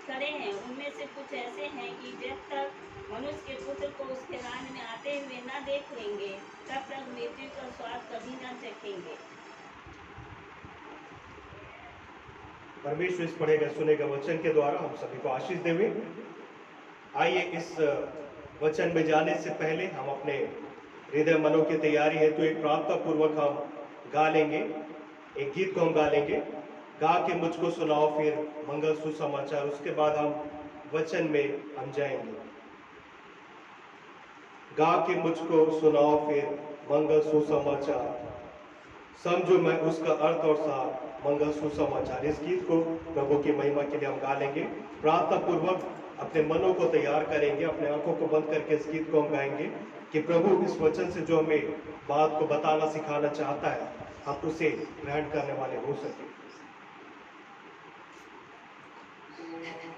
खड़े हैं उनमें से कुछ ऐसे हैं कि जब तक मनुष्य के पुत्र को उसके राज्य में आते हुए न देख लेंगे तब तक मृत्यु का स्वाद कभी न चखेंगे।
परमेश्वर इस पढ़े गए सुने गए वचन के द्वारा हम सभी को आशीष देवे। आइए इस वचन में जाने से पहले हम अपने हृदय मनों की तैयारी है तो एक प्रार्थना पूर्वक हम गा लेंगे, एक गीत को हम गा लेंगे, गा के मुझको सुनाओ फिर मंगल सुसमाचार। उसके बाद हम वचन में हम जाएंगे। गा के मुझको सुनाओ फिर मंगल सुसमाचार, समझो मैं उसका अर्थ और सार, मंगल सुसमाचार। इस गीत को प्रभु की महिमा के लिए हम गा लेंगे। प्रार्थना पूर्वक अपने मनों को तैयार करेंगे, अपने आंखों को बंद करके इस गीत को हम गाएंगे कि प्रभु इस वचन से जो हमें बात को बताना सिखाना चाहता है हम उसे ग्रहण करने वाले हो सके।
आके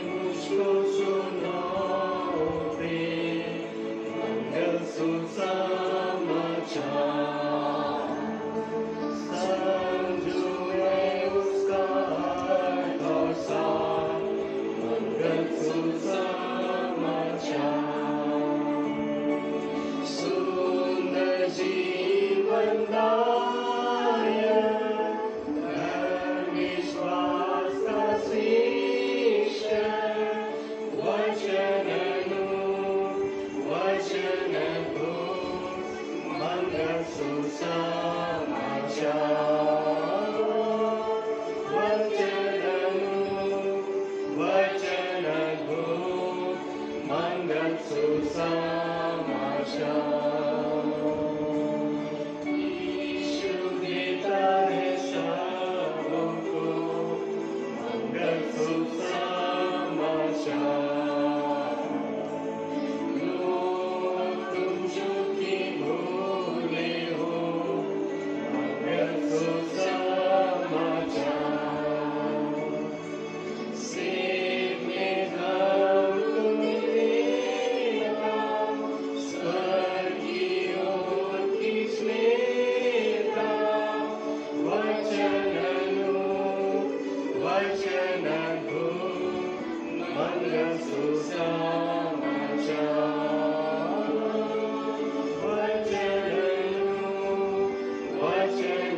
मुझको सुनाओ दे मंगल सुसमाचार। समझो मैं उसका अर्थ और सार, मंगल सुसमाचार। सुंदर जीवनदायक धर्मविश्वास का शीर्ष वचननु वचन को मंगल सुसमाचार। वचननु वचन को मंगल सुसमाचार। यीशु देता है सबको मंगल सुसमाचार। लोग तुम झूठी भूले हो मंगल सुसमाचार। सेब में घाव तुम लेना, स्वर्ग की ओर खींच लेता। वचननु वचन को मंगल सुसमाचार। वचननु वचन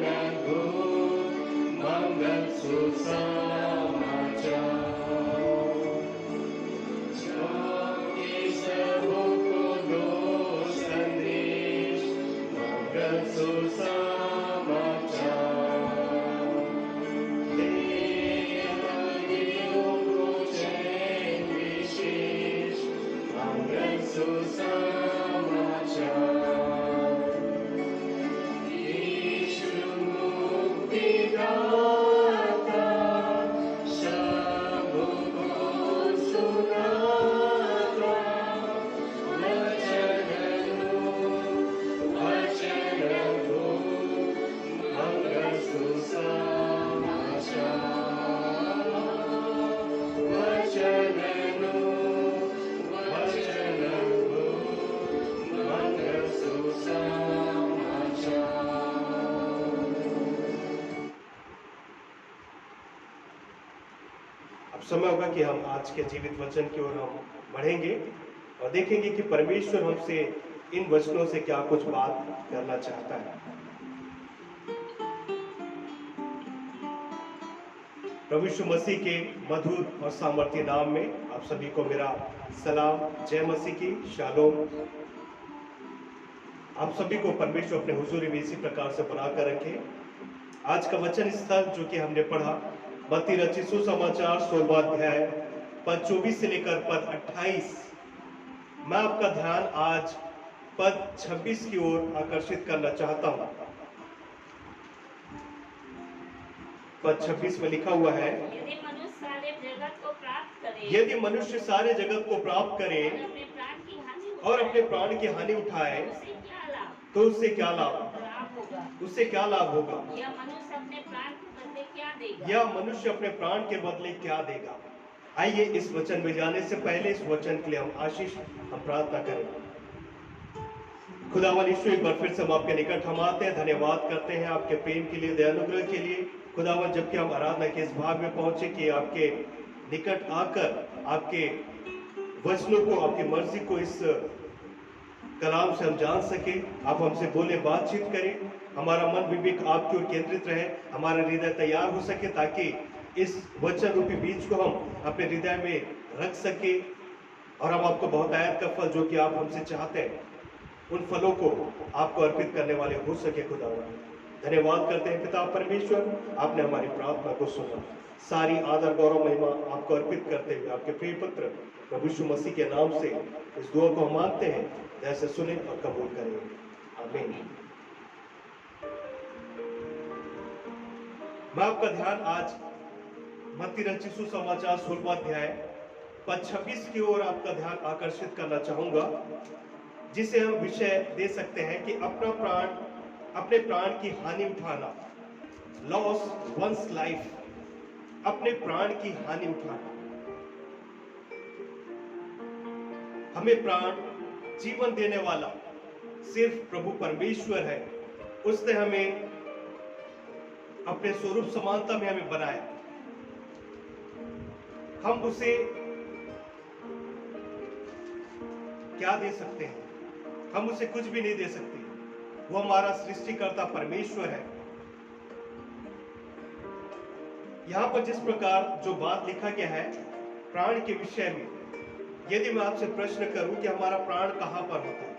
को मंगल सुसमाचार। जाके सबको दो संदेश मंगल सुसमाचार। देवताओं को चैन विशेष मंगल सुसमाचार। यीशु मुक्तिदाता सबको सुनाता। वचननु वचन को मंगल सुसमाचार। वचननु वचन को मंगल सुसमाचार।
अब समय होगा कि हम आज के जीवित वचन की ओर हम बढ़ेंगे और देखेंगे कि परमेश्वर हमसे इन वचनों से क्या कुछ बात करना चाहता है। प्रभु यीशु मसीह के मधुर और सामर्थ्य नाम में आप सभी को मेरा सलाम, जय मसीह की, शालोम। आप सभी को परमेश्वर अपने हुजूरी में इसी प्रकार से बनाकर रखे। आज का वचन स्थल जो कि हमने पढ़ा मत्ती रचित सुसमाचार 16वां अध्याय पद 24 से लेकर पद 28। मैं आपका ध्यान आज पद 26 की ओर आकर्षित करना चाहता हूं। पद 26 में लिखा हुआ है,
यदि मनुष्य सारे जगत को प्राप्त करे
यदि मनुष्य सारे जगत को प्राप्त करे
और अपने प्राण की हानि
और
उठाए,
अपने प्राण की हानि उठाए
उसे क्या लाभ
तो उससे क्या लाभ
होगा?
उससे क्या लाभ होगा?
यह मनुष्य अपने प्राण के बदले क्या देगा?
यह मनुष्य अपने प्राण के बदले क्या देगा? आइए इस वचन में जाने से पहले इस वचन के लिए हम आशीष हम प्रार्थना करें। खुदावन यीशु, एक बार फिर से हम आपके निकट हम आते हैं, धन्यवाद करते हैं आपके प्रेम के लिए, दयानुग्रह के लिए। खुदावन, जबकि हम आराधना के इस भाग में पहुंचे कि आपके निकट आकर आपके वचनों को, आपकी मर्जी को इस कलाम से हम जान सके। आप हमसे बोले, बातचीत करें, हमारा मन विवेक आपकी ओर केंद्रित रहे, हमारा हृदय तैयार हो सके ताकि इस वचन रूपी बीज को हम अपने हृदय में रख सके और हम आपको बहुतायत का फल जो कि आप हमसे चाहते हैं उन फलों को आपको अर्पित करने वाले हो सके। खुदावन, धन्यवाद करते हैं पिता परमेश्वर, आपने हमारी प्रार्थना को सुना। सारी आदर गौरव महिमा आपको अर्पित करते हुए आपके प्रिय पुत्र प्रभु यीशु मसीह के नाम से इस दुआ को हम मांगते हैं, जैसे सुने और कबूल करें, आमीन। मैं आपका ध्यान आज मत्ती रचित सुसमाचार 16वां अध्याय पद 26 की ओर आपका ध्यान आकर्षित करना चाहूंगा, जिसे हम विषय दे सकते हैं कि अपने प्राण की हानि उठाना, लॉस वंस लाइफ, अपने प्राण की हानि उठाना। हमें प्राण जीवन देने वाला सिर्फ प्रभु परमेश्वर है। उसने हमें अपने स्वरूप समानता में हमें बनाया। हम उसे क्या दे सकते हैं? हम उसे कुछ भी नहीं दे सकते। वो हमारा सृष्टिकर्ता परमेश्वर है। यहां पर जिस प्रकार जो बात लिखा गया है प्राण के विषय में, यदि मैं आपसे प्रश्न करूं कि हमारा प्राण कहां पर होता है,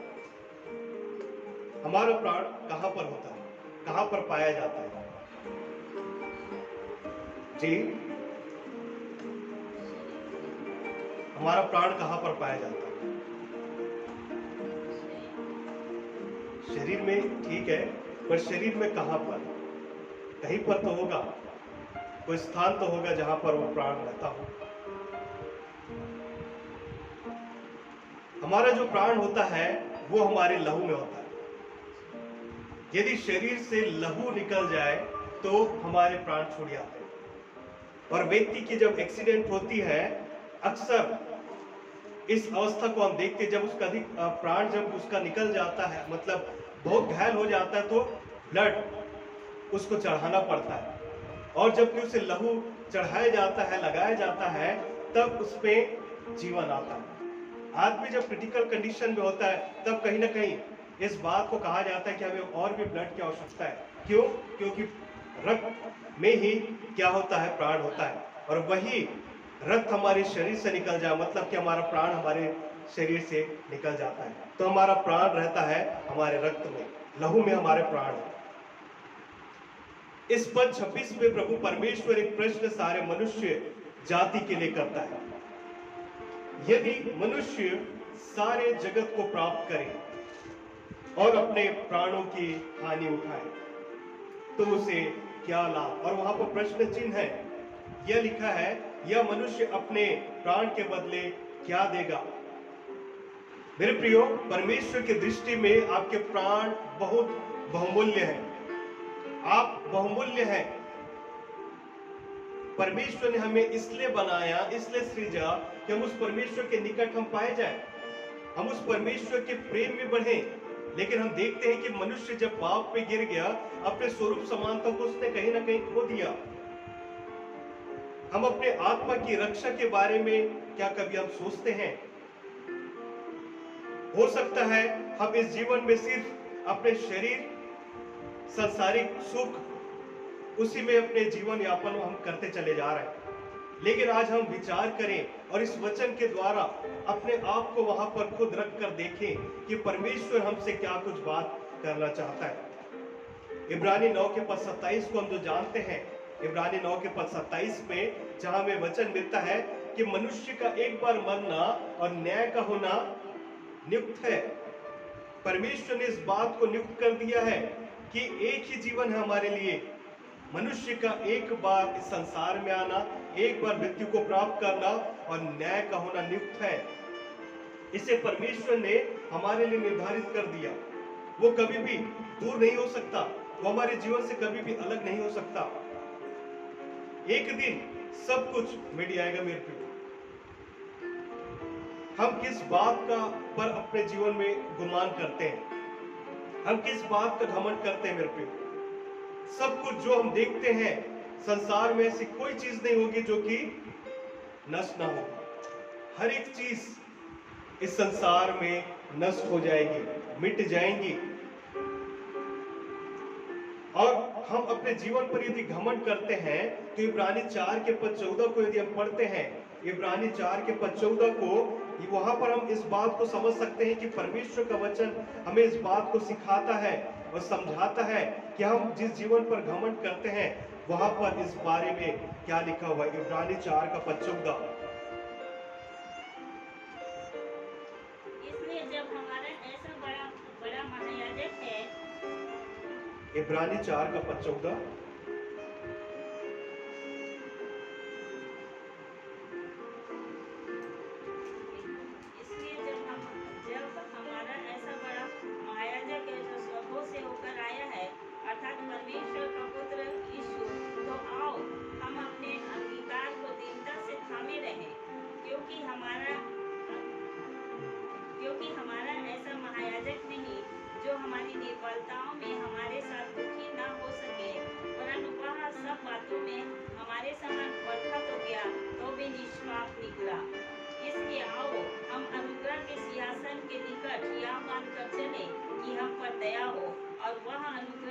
हमारा प्राण कहां पर होता है, कहां पर पाया जाता है? जी, हमारा प्राण कहां पर पाया जाता है? शरीर में, ठीक है, पर शरीर में कहां पर? कहीं पर तो होगा, कोई स्थान तो होगा जहां पर वो प्राण रहता हो। हमारा जो प्राण होता है वो हमारे लहू में होता है। यदि शरीर से लहू निकल जाए तो हमारे प्राण छूट जाते हैं। और व्यक्ति की जब एक्सीडेंट होती है, अक्सर इस अवस्था को हम देखते हैं, जब उसका प्राण जब उसका निकल जाता है, मतलब बहुत घायल हो जाता है, तो ब्लड उसको चढ़ाना पड़ता है। और जबकि उसे लहू चढ़ाया जाता है, लगाया जाता है, तब उसमें जीवन आता है। आदमी जब क्रिटिकल कंडीशन में होता है, तब कहीं ना कहीं इस बात को कहा जाता है कि हमें और भी ब्लड की आवश्यकता है। क्यों? क्योंकि रक्त में ही क्या होता है? प्राण होता है। और वही रक्त हमारे शरीर से निकल जाए, मतलब कि हमारा प्राण हमारे शरीर से निकल जाता है, तो हमारा प्राण रहता है हमारे रक्त में, लहू में हमारे प्राण है। इस पद 26 में प्रभु परमेश्वर एक प्रश्न सारे मनुष्य जाति के लिए करता है। यदि मनुष्य सारे जगत को प्राप्त करे और अपने प्राणों की हानि उठाए तो उसे क्या लाभ? और वहां पर प्रश्न चिन्ह है, यह लिखा है, यह मनुष्य अपने प्राण के बदले क्या देगा? मेरे प्रियो, परमेश्वर की दृष्टि में आपके प्राण बहुत बहुमूल्य हैं। आप बहुमूल्य हैं। परमेश्वर ने हमें इसलिए बनाया, इसलिए सृजा कि हम उस परमेश्वर के निकट हम पाए जाए, हम उस परमेश्वर के प्रेम में बढ़े। लेकिन हम देखते हैं कि मनुष्य जब पाप पे गिर गया, अपने स्वरूप समानता को उसने कहीं ना कहीं खो दिया। हम अपने आत्मा की रक्षा के बारे में क्या कभी हम सोचते हैं? हो सकता है हम इस जीवन में सिर्फ अपने शरीर, सांसारिक सुख, उसी में अपने जीवन यापन हम करते चले जा रहे हैं। लेकिन आज हम विचार करें और इस वचन के द्वारा अपने आप को वहां पर खुद रख कर देखें कि परमेश्वर हमसे क्या कुछ बात करना चाहता है। इब्रानी 9 के पद 27 को हम जो जानते हैं, इब्रानी 9 के पद 27 में जहां हमें वचन मिलता है कि मनुष्य का एक बार मरना और न्याय का होना नियुक्त है। परमेश्वर ने इस बात को नियुक्त कर दिया है कि एक ही जीवन है हमारे लिए। मनुष्य का एक बार इस संसार में आना, एक बार मृत्यु को प्राप्त करना और न्याय का होना नियुक्त है। इसे परमेश्वर ने हमारे लिए निर्धारित कर दिया। वो कभी भी दूर नहीं हो सकता, वो हमारे जीवन से कभी भी अलग नहीं हो सकता। एक दिन सब कुछ मिट जाएगा मेरे प्रिय। हम किस बात का पर अपने जीवन में गुमान करते हैं? हम किस बात का घमंड करते हैं मेरे प्रिय? सब कुछ जो हम देखते हैं संसार में, ऐसी कोई चीज नहीं होगी जो कि नष्ट ना हो। हर एक चीज इस संसार में नष्ट हो जाएगी, मिट जाएंगी। और हम अपने जीवन पर यदि घमंड करते हैं तो इब्रानी 4 के पद 14 को यदि हम पढ़ते हैं, इब्रानी 4 के पद 14 को, वहां पर हम इस बात को समझ सकते हैं कि परमेश्वर का वचन हमें इस बात को सिखाता है और समझाता है कि हम जिस जीवन पर घमंड करते हैं वहां पर इस बारे में क्या लिखा हुआ है। इब्रानी 4 का पद 14,
इसलिए जब हमारा ऐसा बड़ा महायाजक है,
इब्रानी 4 का पद 14,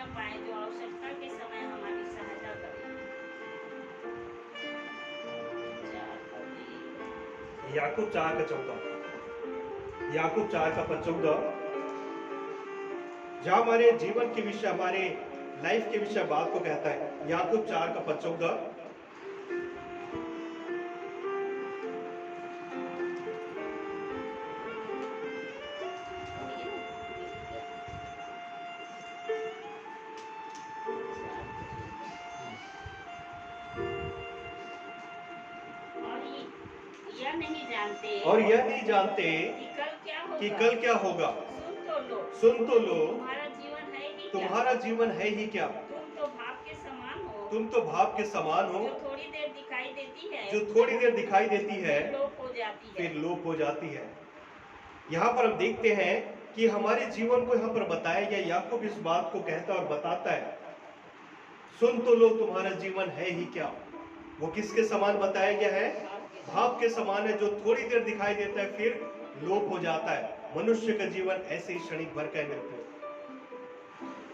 न पाए, जो आवश्यकता के समय हमारी सहायता करे।
याकूब 4 का 14, याकूब 4 का 14, जहां हमारे जीवन के विषय, हमारे लाइफ के विषय बात को कहता है। याकूब 4 का 14,
यह नहीं जानते
और यह नहीं जानते
कि कल क्या होगा।
कि कल क्या होगा।
सुन तो लो,
सुन तो लो,
तुम्हारा जीवन है ही क्या।
तुम्हारा जीवन है ही क्या।
तुम तो भाप के समान हो,
तुम तो भाप के समान हो,
जो थोड़ी देर दिखाई देती है,
जो थोड़ी देर दिखाई देती है,
फिर लोप हो जाती है।
फिर लोप हो जाती है। यहाँ पर हम देखते हैं कि हमारे जीवन को यहाँ पर बताया गया। याकूब इस बात को कहता और बताता है, सुन तो लो, तुम्हारा जीवन है ही क्या। वो किसके समान बताया गया है? भाप के समान है, जो थोड़ी देर दिखाई देता है फिर लोप हो जाता है। मनुष्य का जीवन ऐसे ही क्षणिक भर का है मेरे को।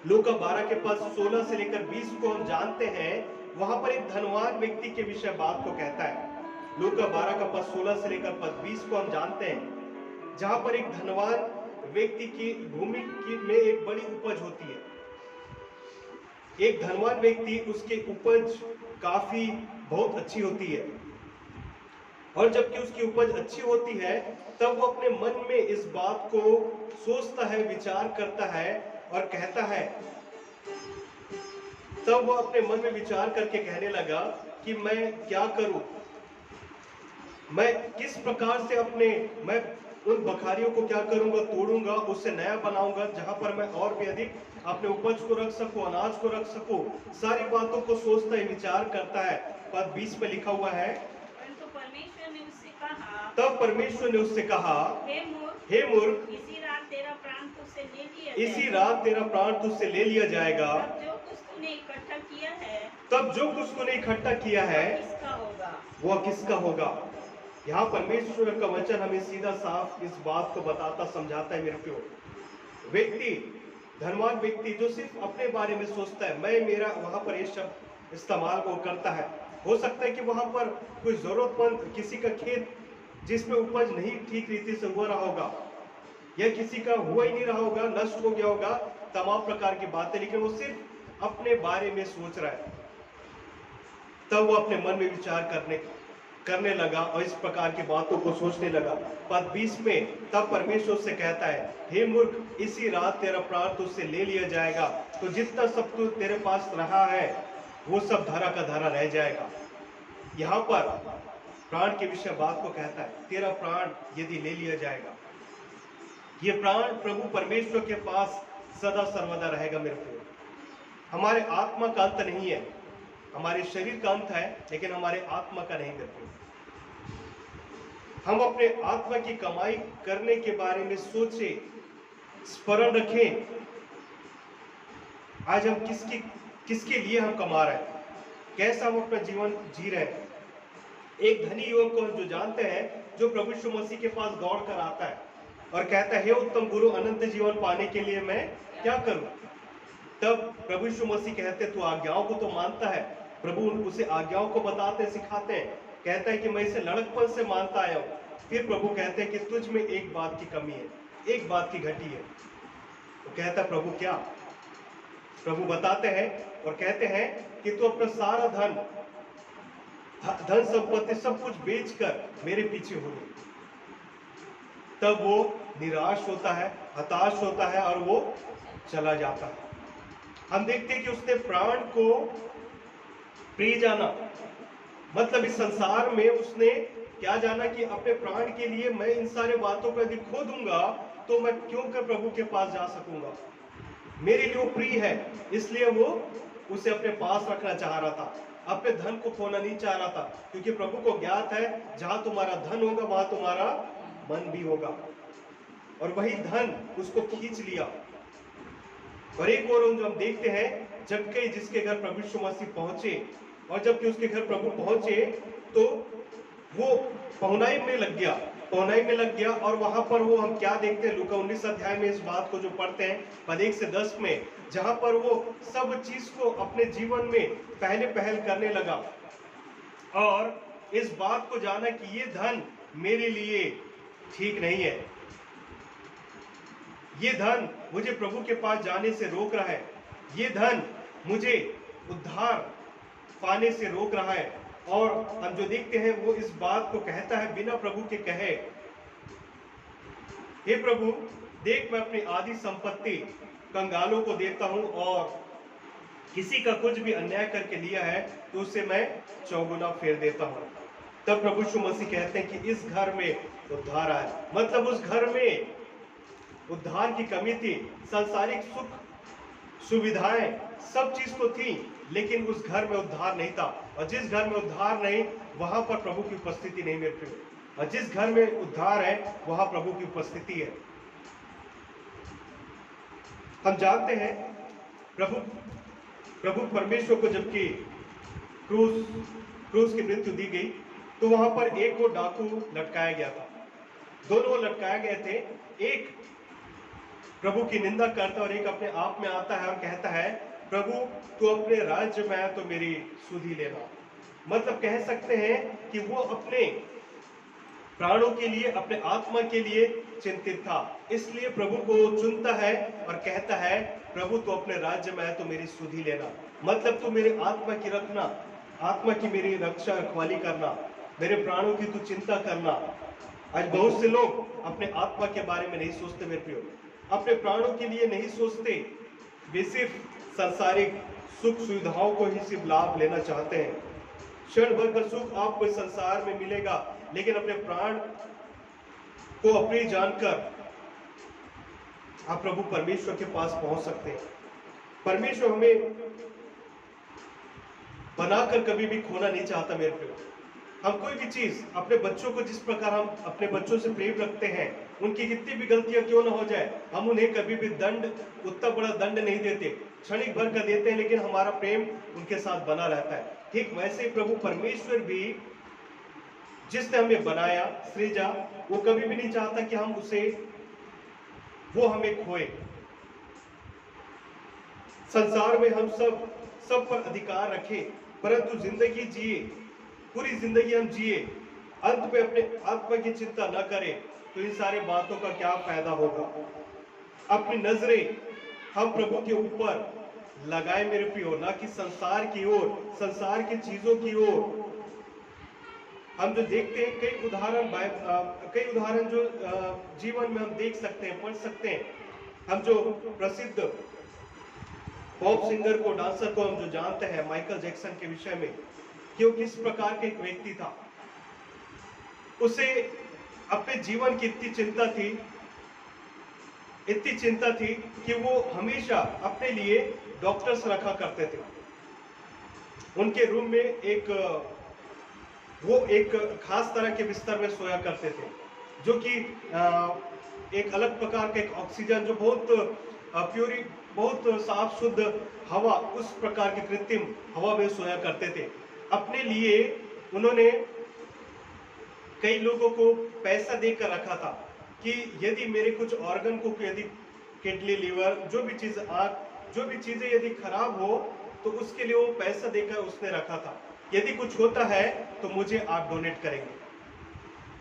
लूका 12 के पद 16 से लेकर 20 को हम जानते हैं, वहां पर एक धनवान व्यक्ति के विषय बात को कहता है। लूका 12 का पद 16 से लेकर पद 20 को हम जानते हैं, जहां पर एक धनवान व्यक्ति की भूमि में एक बड़ी उपज होती है। एक धनवान व्यक्ति, उसकी उपज काफी बहुत अच्छी होती है, और जबकि उसकी उपज अच्छी होती है तब वो अपने मन में इस बात को सोचता है, विचार करता है और कहता है। तब वो अपने मन में विचार करके कहने लगा कि मैं क्या करूं, मैं किस प्रकार से मैं उन बखारियों को क्या करूंगा, तोड़ूंगा, उससे नया बनाऊंगा, जहां पर मैं और भी अधिक अपने उपज को रख सकूं, अनाज को रख सकूं। सारी बातों को सोचता है, विचार करता है। पद 20 पे लिखा हुआ है,
परंतु परमेश्वर ने उससे कहा,
तब परमेश्वर ने उससे कहा, हे मूर्ख,
इसी रात तेरा प्राण तुझसे ले लिया
इसी रात तेरा प्राण तुझसे ले लिया जाएगा।
तब जो कुछ तूने इकट्ठा किया है,
तब जो कुछ तूने इकट्ठा किया है,
किसका होगा।
वह किसका होगा। यहाँ परमेश्वर का वचन हमें सीधा साफ इस बात को बताता, समझाता है मेरे प्यो। व्यक्ति, धनवान व्यक्ति जो सिर्फ अपने बारे में सोचता है, मैं मेरा, वहां पर ये शब्द इस्तेमाल वो करता है। हो सकता है कि वहां पर कोई जरूरतमंद किसी का खेत जिसमें उपज नहीं ठीक रीति से हुआ रहा होगा, या किसी का हुआ ही नहीं रहा होगा, नष्ट हो गया होगा, तमाम प्रकार की बातें, लेकिन वो सिर्फ अपने बारे में सोच रहा है। तब वो अपने मन में विचार करने लगा और इस प्रकार की बातों को सोचने लगा। पद 20 में तब परमेश्वर से कहता है, हे मूर्ख, इसी रात तेरा प्राण तुझसे ले लिया जाएगा, तो जितना सब तू तेरे पास रहा है वो सब धरा का धरा रह जाएगा। यहाँ पर प्राण के विषय बात को कहता है, तेरा प्राण यदि ले लिया जाएगा, ये प्राण प्रभु परमेश्वर के पास सदा सर्वदा रहेगा मेरे को। हमारे आत्मा का अंत नहीं है, हमारे शरीर का अंत है, लेकिन हमारे आत्मा का नहीं करते। हम अपने आत्मा की कमाई करने के बारे में सोचे, स्मरण रखें, आज हम किसके लिए हम कमा रहे हैं, कैसा हम अपना जीवन जी रहे हैं। एक धनी युवक को जो जानते हैं, जो प्रभु यीशु मसीह के पास दौड़ कर आता है और कहता है, हे उत्तम गुरु, अनंत जीवन पाने के लिए मैं क्या करूं। तब प्रभु यीशु मसीह कहते, तू आज्ञाओं को तो मानता है। प्रभु उसे आज्ञाओं को बताते, सिखाते हैं, कहता है कि मैं इसे लड़कपन से मानता आया हूं। फिर प्रभु कहते हैं कि तुझ में एक बात की कमी है, एक बात की घटी है। तो कहता है, प्रभु क्या। प्रभु बताते हैं और कहते हैं कि तू अपना सारा धन संपत्ति सब कुछ बेचकर मेरे पीछे हो ले। तब वो निराश होता है, हताश होता है और वो चला जाता है। हम देखते हैं कि उसने प्राण को प्रिय जाना, मतलब इस संसार में उसने क्या जाना कि अपने प्राण के लिए मैं इन सारे बातों को यदि खो दूंगा तो मैं क्यों कर प्रभु के पास जा सकूंगा। मेरे लिए वो प्रिय है, इसलिए वो उसे अपने पास रखना चाह रहा था, अपने धन को खोना नहीं चाह रहा था, क्योंकि प्रभु को ज्ञात है जहां तुम्हारा धन होगा वहां तुम्हारा मन भी होगा। और वही धन उसको खींच लिया। और एक और जो हम देखते हैं, जबकि जिसके घर प्रभु यीशु मसीह पहुंचे, और जबकि उसके घर प्रभु पहुंचे तो वो पहुनाई में लग गया, पौनाई में लग गया। और वहां पर वो हम क्या देखते हैं लूका 19 अध्याय में इस बात को जो पढ़ते हैं पद 1 से 10 में, जहां पर वो सब चीज को अपने जीवन में पहले पहल करने लगा और इस बात को जाना कि ये धन मेरे लिए ठीक नहीं है, ये धन मुझे प्रभु के पास जाने से रोक रहा है, ये धन मुझे उद्धार पाने से रोक रहा है। और हम जो देखते हैं वो इस बात को कहता है बिना प्रभु के कहे, हे प्रभु देख मैं अपनी आधी संपत्ति कंगालों को देता हूं और किसी का कुछ भी अन्याय करके लिया है तो उसे मैं चौगुना फेर देता हूं। तब प्रभु यीशु मसीह कहते हैं कि इस घर में उद्धार आया। मतलब उस घर में उद्धार की कमी थी, सांसारिक सुख सुविधाएं सब चीज तो थी, लेकिन उस घर में उद्धार नहीं था। और जिस घर में उद्धार नहीं वहां पर प्रभु की उपस्थिति नहीं मिल रही, और जिस घर में उद्धार है वहां प्रभु की उपस्थिति है। हम जानते हैं प्रभु परमेश्वर को जबकि क्रूस की मृत्यु दी गई तो वहां पर एक को डाकू लटकाया गया था, दोनों लटकाए गए थे। एक प्रभु की निंदा करता और एक अपने आप में आता है और कहता है प्रभु तू अपने राज्य में है तो मेरी सुधि लेना। मतलब कह सकते हैं कि वो अपने प्राणों के लिए, अपने आत्मा के लिए चिंतित था, इसलिए प्रभु को चुनता है और कहता है प्रभु तू अपने राज्य में है तो मेरी सुधि लेना। मतलब तू मेरी आत्मा की रखना, आत्मा की मेरी रक्षा रखवाली करना, मेरे प्राणों की तू चिंता करना। आज बहुत से लोग अपने आत्मा के बारे में नहीं सोचते मेरे प्रियो, अपने प्राणों के लिए नहीं सोचते, वे सिर्फ सांसारिक सुख सुविधाओं को ही सिर्फ लाभ लेना चाहते हैं। क्षण भर का सुख आपको इस संसार में मिलेगा, लेकिन अपने प्राण को अपनी जानकर आप प्रभु परमेश्वर के पास पहुंच सकते हैं। परमेश्वर हमें बनाकर कभी भी खोना नहीं चाहता मेरे प्रियो। हम कोई भी चीज अपने बच्चों को जिस प्रकार हम अपने बच्चों से प्रेम रखते हैं, उनकी कितनी भी गलतियां क्यों ना हो जाए, हम उन्हें कभी भी उतना बड़ा दंड नहीं देते, क्षणिक भर का देते हैं, लेकिन हमारा प्रेम उनके साथ बना रहता है। ठीक वैसे ही प्रभु परमेश्वर भी जिसने हमें बनाया, सृजा, वो कभी भी नहीं चाहता कि हम वो हमें खोए। संसार में हम सब पर अधिकार रखें, परंतु जिंदगी जिए, पूरी जिंदगी हम जिए, अंत में अपने आत्मा की चिंता न करें तो इन सारी बातों का क्या फायदा होगा। अपनी नजरें हम प्रभु के ऊपर लगाए मेरे प्रियो, ना कि संसार की ओर, संसार की चीजों की ओर। हम जो देखते हैं कई उदाहरण जो जीवन में हम देख सकते हैं, पढ़ सकते हैं। हम जो प्रसिद्ध पॉप सिंगर को, डांसर को हम जो जानते हैं माइकल जैक्सन के विषय में, कि वो किस प्रकार के एक व्यक्ति था। उसे अपने जीवन की इतनी चिंता थी कि वो हमेशा अपने लिए डॉक्टर्स रखा करते थे। उनके रूम में वो एक खास तरह के बिस्तर में सोया करते थे, जो कि एक अलग प्रकार का एक ऑक्सीजन, जो बहुत साफ शुद्ध हवा, उस प्रकार की कृत्रिम हवा में सोया करते थे। अपने लिए उन्होंने कई लोगों को पैसा देकर रखा था कि यदि मेरे कुछ ऑर्गन को, यदि किडनी, लीवर, जो भी चीजें यदि खराब हो तो उसके लिए वो पैसा देकर उसने रखा था। यदि कुछ होता है तो मुझे आप डोनेट करेंगे।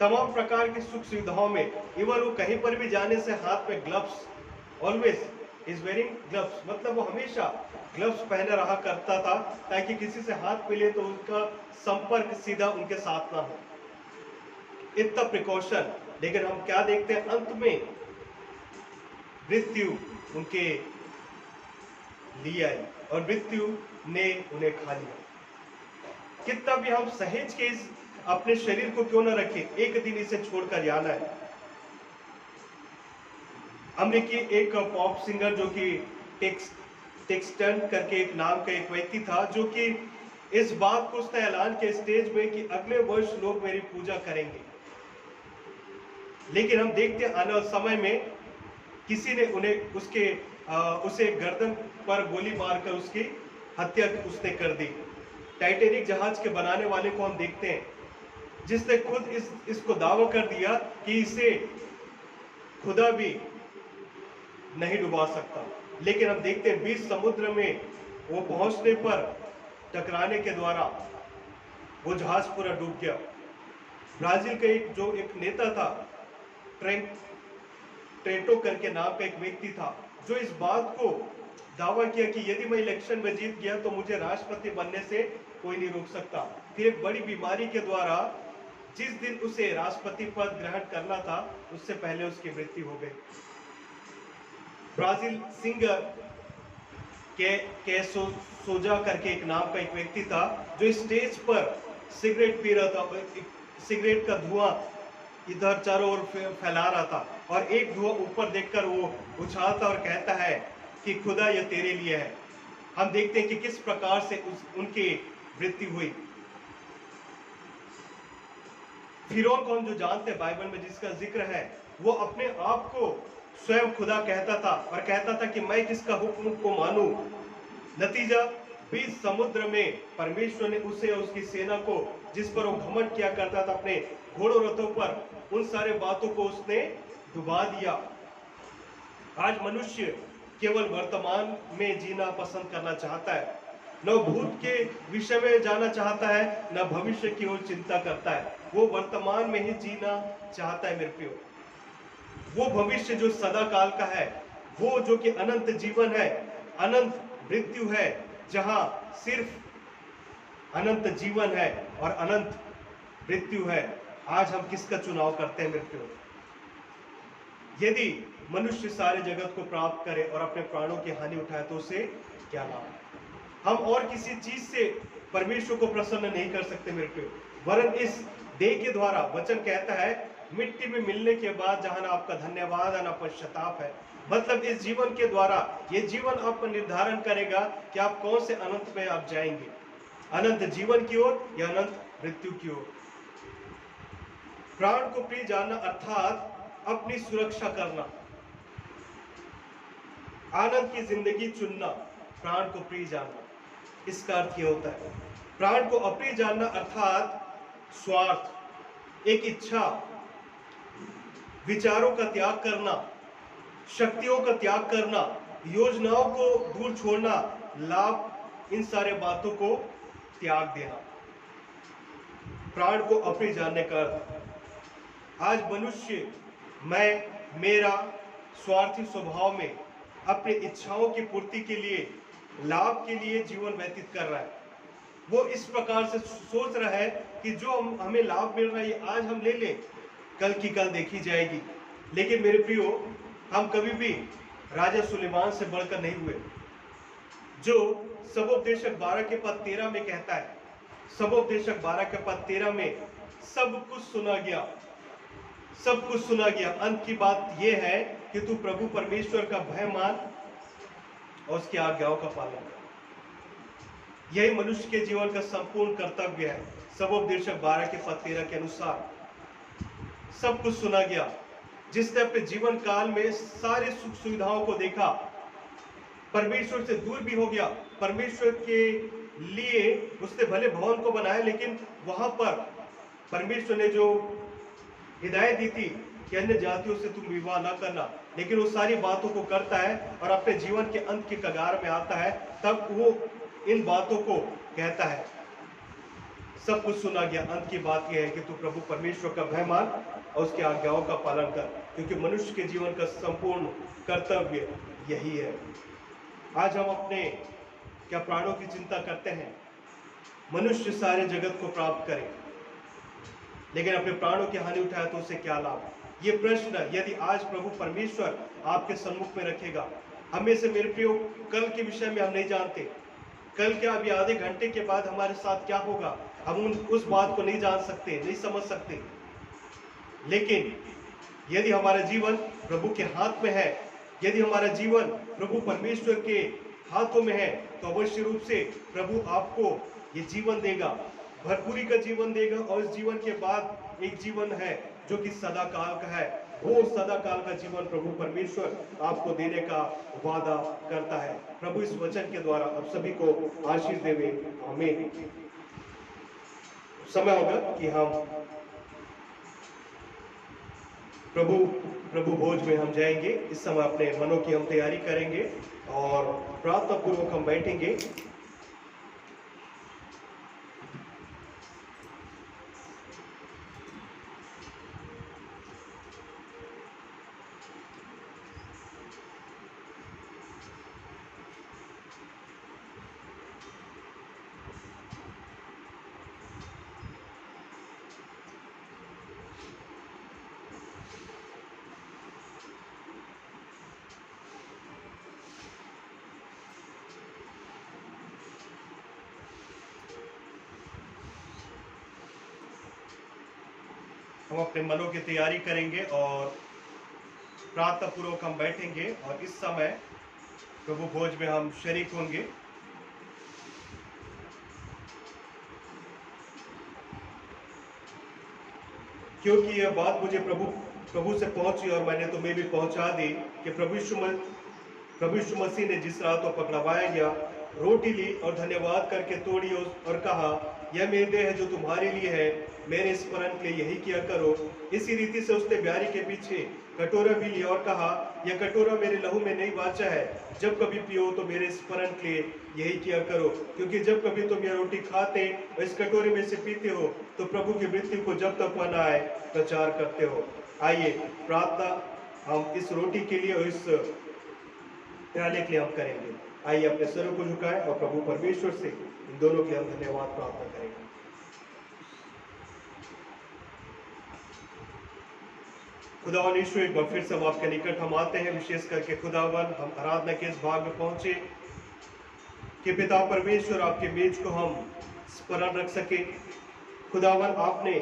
तमाम प्रकार की सुख सुविधाओं में, इवन वो कहीं पर भी जाने से हाथ में gloves, always is wearing gloves, मतलब वो हमेशा ग्लव्स पहने रहा करता था ताकि किसी से हाथ मिले तो उनका संपर्क सीधा उनके साथ ना हो। इतना प्रिकॉशन, लेकिन हम क्या देखते हैं, अंत में मृत्यु उनके लिए आई और मृत्यु ने उन्हें खा लिया। कितना भी हम सहेज के अपने शरीर को क्यों न रखें, एक दिन इसे छोड़कर जाना है। अमेरिकी एक पॉप सिंगर जो कि टेक्सटन करके एक नाम का एक व्यक्ति था, जो कि इस बात को उसने ऐलान किया स्टेज में कि अगले वर्ष लोग मेरी पूजा करेंगे। लेकिन हम देखते हैं आने वाले समय में किसी ने उसे गर्दन पर गोली मारकर उसकी हत्या उसने कर दी। टाइटैनिक जहाज के बनाने वाले को हम देखते हैं, जिसने खुद इसको दावा कर दिया कि इसे खुदा भी नहीं डुबा सकता। लेकिन हम देखते हैं बीच समुद्र में वो पहुंचने पर टकराने के द्वारा वो जहाज पूरा डूब गया। ब्राजील का एक नेता था, ट्रेंटो करके नाम का एक व्यक्ति था, जो इस बात को दावा किया कि यदि मैं इलेक्शन में जीत गया तो मुझे राष्ट्रपति बनने से कोई नहीं रोक सकता। फिर एक बड़ी बीमारी के द्वारा जिस दिन उसे राष्ट्रपति पद ग्रहण करना था, उससे पहले उसकी मृत्यु हो गई। ब्राजील सिंगर के सोजा करके एक नाम का एक व्यक्ति था, जो स्टेज पर सिगरेट पी रहा था। सिगरेट का धुआं इधर चारों ओर फैला रहा था और एक धुआं ऊपर देखकर वो उछालता और कहता है कि खुदा यह तेरे लिए है। हम देखते हैं कि किस प्रकार से उनकी मृत्यु हुई। फिरौन को हम जो जानते हैं बाइबल में जिसका जिक्र है, वो अपने आप को स्वयं खुदा कहता था और कहता था कि मैं किसका हुक्म को मानूं। नतीजा बीच समुद्र में परमेश्वर ने उसे और उसकी सेना को, जिस पर वो घमंड किया करता था अपने घोड़ों रथों पर, उन सारे बातों को उसने डुबा दिया। आज मनुष्य केवल वर्तमान में जीना पसंद करना चाहता है, न भूत के विषय में जाना चाहता है, न भविष्य की ओर चिंता करता है। वो वर्तमान में ही जीना चाहता है मेरे प्रियो। वो भविष्य जो सदा काल का है, वो जो कि अनंत जीवन है, अनंत मृत्यु है, जहां सिर्फ अनंत जीवन है और अनंत मृत्यु है। आज हम किसका चुनाव करते हैं मेरे प्रियो? यदि मनुष्य सारे जगत को प्राप्त करे और अपने प्राणों की हानि उठाए तो उसे क्या लाभ? हम और किसी चीज से परमेश्वर को प्रसन्न नहीं कर सकते मेरे प्रियो, वरन इस देह के द्वारा। वचन कहता है मिट्टी में मिलने के बाद जहां ना आपका धन्यवाद ना पश्चाताप है। मतलब इस जीवन के द्वारा ये जीवन आपको निर्धारण करेगा कि आप कौन से अनंत में आप जाएंगे, अनंत जीवन की ओर या अनंत मृत्यु की ओर। प्राण को प्रिय जानना अर्थात अपनी सुरक्षा करना, आनंद की जिंदगी चुनना, प्राण को प्रिय जानना, इसका अर्थ यह होता है। प्राण को अप्रिय जानना अर्थात स्वार्थ, एक इच्छा, विचारों का त्याग करना, शक्तियों का त्याग करना, योजनाओं को दूर छोड़ना, लाभ, इन सारे बातों को त्याग देना, प्राण को अप्रिय जानने का अर्थ। आज मनुष्य मैं मेरा स्वार्थी स्वभाव में अपनी इच्छाओं की पूर्ति के लिए, लाभ के लिए जीवन व्यतीत कर रहा है। वो इस प्रकार से सोच रहा है कि जो हमें लाभ मिल रहा है आज हम ले लें, कल की कल देखी जाएगी। लेकिन मेरे प्रियो, हम कभी भी राजा सुलेमान से बढ़कर नहीं हुए, जो सबोपदेशक 12 के पद 13 में कहता है। सबोपदेशक 12 के पद 13 में सब कुछ सुना गया, सब कुछ सुना गया। अंत की बात यह है कि तू प्रभु परमेश्वर का भय मान और उसकी आज्ञाओं का पालन कर। यही मनुष्य के जीवन का संपूर्ण कर्तव्य है। सबोपदेशक 12 के पद 13 के अनुसार सब कुछ सुना गया। जिसने अपने जीवन काल में सारी सुख सुविधाओं को देखा, परमेश्वर से दूर भी हो गया। परमेश्वर के लिए उसने भले भवन को बनाया, लेकिन वहां पर परमेश्वर ने जो हिदायत दी थी कि अन्य जातियों से तुम विवाह न करना, लेकिन वो सारी बातों को करता है और अपने जीवन के अंत के कगार में आता है, तब वो इन बातों को कहता है। सब कुछ सुना गया। अंत की बात यह है कि तू प्रभु परमेश्वर का भय मान और उसकी आज्ञाओं का पालन कर, क्योंकि मनुष्य के जीवन का संपूर्ण कर्तव्य यही है। आज हम अपने क्या प्राणों की चिंता करते हैं? मनुष्य सारे जगत को प्राप्त करे लेकिन अपने प्राणों की हानि उठाए तो उसे क्या लाभ? ये प्रश्न यदि आज प्रभु परमेश्वर आपके सम्मुख में रखेगा, हमें से मेरे प्रियो, कल के विषय में हम नहीं जानते। कल क्या अभी आधे घंटे के बाद हमारे साथ क्या होगा, हम उस बात को नहीं जान सकते, नहीं समझ सकते। लेकिन यदि हमारा जीवन प्रभु के हाथ में है, यदि हमारा जीवन प्रभु परमेश्वर के हाथों में है, तो अवश्य रूप से प्रभु आपको ये जीवन देगा, भरपूरी का जीवन देगा। और इस जीवन के बाद एक जीवन है जो कि सदा काल का है। वो सदा काल का जीवन प्रभु परमेश्वर आपको देने का वादा करता है। प्रभु इस वचन के द्वारा आप सभी को आशीष देवे। आमीन। समय होगा कि हम प्रभु प्रभु भोज में हम जाएंगे। इस समय अपने मनों की हम तैयारी करेंगे और प्रार्थना पूर्वक हम बैठेंगे। हम अपने मनों की तैयारी करेंगे और प्रार्थना पूर्वक हम बैठेंगे और इस समय प्रभु भोज में हम शरीक होंगे। क्योंकि यह बात मुझे प्रभु से पहुंची और मैंने तुम्हें भी पहुंचा दी कि प्रभु यीशु मसीह ने जिस रात को पकड़वाया गया, रोटी ली और धन्यवाद करके तोड़ी और कहा, यह मेरी देह है जो तुम्हारे लिए है, मेरे स्मरण के लिए यही किया करो। इसी रीति से उसने ब्यारी के पीछे कटोरा भी लिया और कहा, यह कटोरा मेरे लहू में नई वाचा है, जब कभी पियो तो मेरे स्मरण के लिए यही किया करो। क्योंकि जब कभी तुम यह रोटी खाते और इस कटोरे में से पीते हो तो प्रभु की मृत्यु को जब तक वह न आए प्रचार करते हो। आइए प्रार्थना हम इस रोटी के लिए और इस प्याले के लिए हम करेंगे। आइए अपने सिरों को झुकाएं और प्रभु परमेश्वर से इन दोनों के लिए हम धन्यवाद प्रार्थना करेंगे। खुदावन यीशु, एक बार फिर से हम आपके निकट हम आते हैं। विशेष करके खुदावन हम आराधना के इस भाग में पहुंचे कि पिता परमेश्वर आपके मेज को हम स्मरण रख सके। खुदावन आपने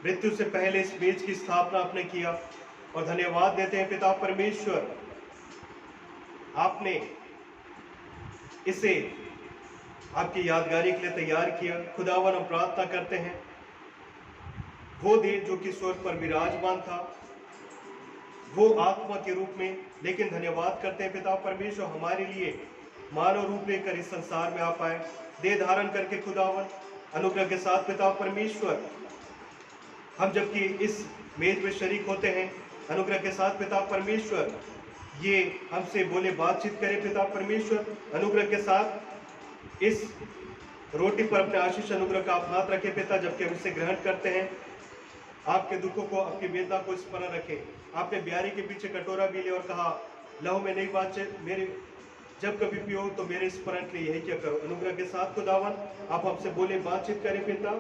मृत्यु से पहले इस मेज की स्थापना आपने किया और धन्यवाद देते हैं पिता परमेश्वर, आपने इसे आपकी यादगारी के लिए तैयार किया। खुदावन हम प्रार्थना करते हैं, वो देह जो कि स्वर्ग पर विराजमान था, वो आत्मा के रूप में, लेकिन धन्यवाद करते हैं पिता परमेश्वर हमारे लिए मानव रूप लेकर इस संसार में आ पाए, देह धारण करके। खुदावन अनुग्रह के साथ पिता परमेश्वर, हम जबकि इस मेज में शरीक होते हैं, अनुग्रह के साथ पिता परमेश्वर ये हमसे बोले, बातचीत करें पिता परमेश्वर। अनुग्रह के साथ इस रोटी पर अपने आशीष अनुग्रह का आप हाथ रखें पिता, जबकि हम इसे ग्रहण करते हैं। आपके दुखों को, आपकी वेदना को स्मरण रखें। आपने ब्यारी के पीछे कटोरा भी लिया और कहा, लहू में नई बात मेरे जब कभी पियो तो मेरे स्मरण के लिए यही क्या करो। अनुग्रह के साथ खुदावन आप हमसे बोले, बातचीत करें पिता,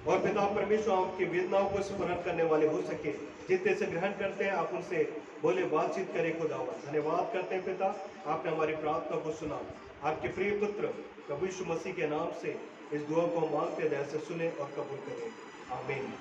और पिता परमेश्वर आपकी वेदनाओं को स्मरण करने वाले हो सके। जितने से ग्रहण करते हैं आप उनसे बोले, बातचीत करें खुदावन। धन्यवाद करते हैं पिता, आपने हमारी प्रार्थना को सुना। आपके प्रिय पुत्र प्रभु यीशु मसीह के नाम से इस दुआ को हम मांगते हैं, दया से सुने और कबूल करें। आमीन।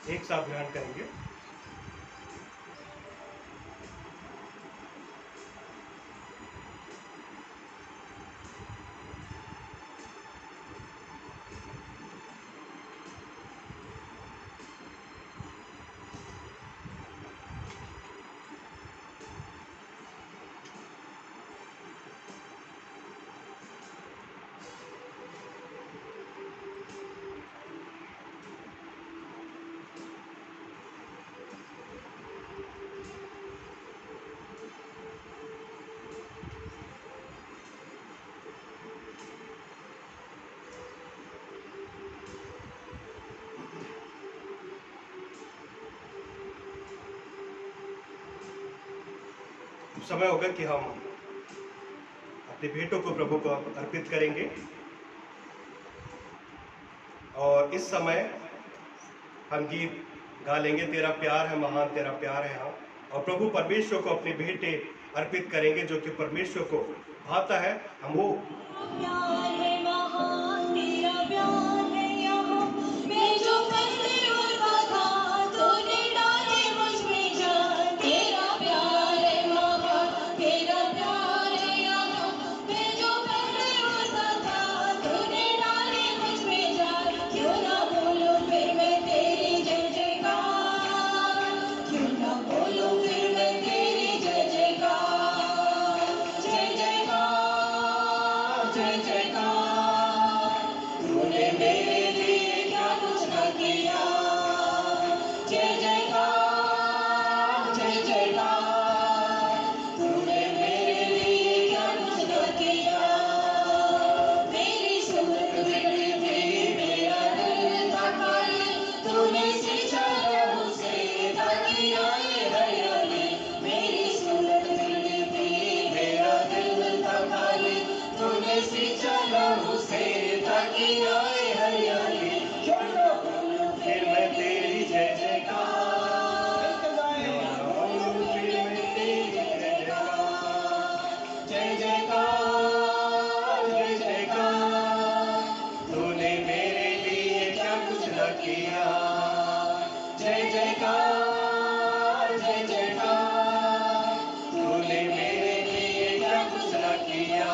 एक साथ ग्रहण करेंगे। समय होगा कि हम अपनी भेंटों को प्रभु को अर्पित करेंगे। और इस समय हम गीत गा लेंगे, तेरा प्यार है महान, तेरा प्यार है हाँ। और प्रभु परमेश्वर को अपनी भेंटें अर्पित करेंगे जो कि परमेश्वर को भाता है। हम वो
प्यार है महान, तेरा प्यार है यहाँ। मैं जो पहले उड़ता था, तूने डाले मुझ में जान। तेरा प्यार है महान, तेरा प्यार है यहाँ। मैं जो पहले उड़ता था, तूने डाले मुझ में जान। क्यों ना बोलूं फिर मैं तेरी जय जयकार, क्यों ना बोलूं फिर मैं तेरी जय जयकार, जय जयकार, जय जयकार। तूने मेरे लिए क्या कुछ न किया, जय जयकार, जय जयकार। तूने मेरे लिए क्या कुछ न किया। मेरी सूरत बिगड़ी थी, मेरा दिल था खाली, तूने सींचा लहू से ताकि आए हरियाली। मेरी सूरत बिगड़ी थी, मेरा दिल था खाली, तूने सींचा लहू से ताकि आए हरियाली। क्यों ना बोलूं
फिर मैं तेरी जय जयकार, क्यों ना बोलूं फिर मैं तेरी जय जयकार,
जय जयकार, जय जयकार।
तूने मेरे लिए क्या कुछ न किया।
जय जयकार, जय जयकार।
तूने मेरे लिए क्या कुछ न किया।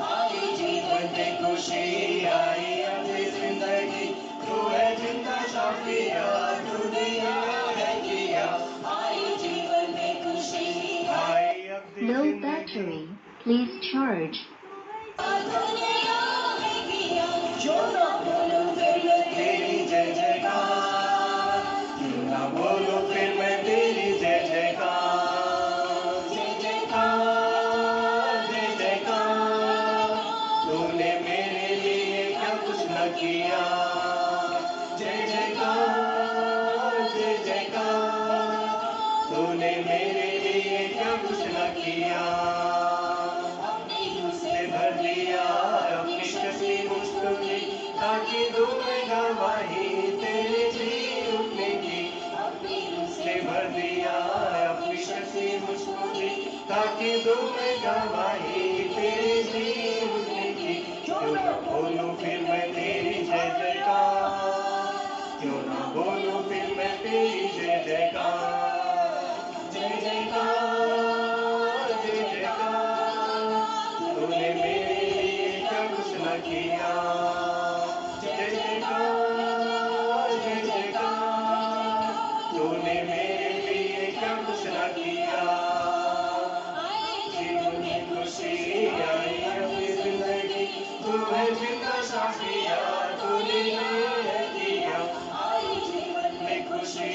आई जीवन में खुशी,
आई अपनी जिंदगी, तू है जिंदा शाफिया, तूने आया है किया।
आई जीवन में खुशी,
आई अपनी
Low
जिंदगी,
battery. Please charge.
तूने आया है किया। क्यों ना बोलूं फिर मैं
तेरी जय जयकार, क्यों ना बोलो फिर मैं तेरी जय जयकार,
जय जयकार,
जय जयकार। तूने मेरे लिए क्या कुछ न किया। जय जयकार, जय जयकार। तूने मेरे लिए क्या कुछ न किया।
अपनी रूह से
से भर दिया अपनी शक्ति मुझको दी, ताकि तुम्हें गवाही तेरे जी उठने की।
अपनी रूह
से भर दिया अपनी शक्ति मुझको दी, ताकि तुम्हें गवाही तेरे जी उठने की। क्यों ना बोलूं फिर मैं तेरी जय जयकार, क्यों ना बोलूं फिर मैं तेरी जय जयकार, जय जयकार, जय जयकार। तूने मेरे लिए क्या कुछ न किया। जय जयकार, जय जयकार। तूने मेरे लिए क्या कुछ न किया। जीवन में खुशी आई अपनी जिंदगी, तू है जिंदा शाफिया, तूने आया किया।
आई जीवन
में खुशी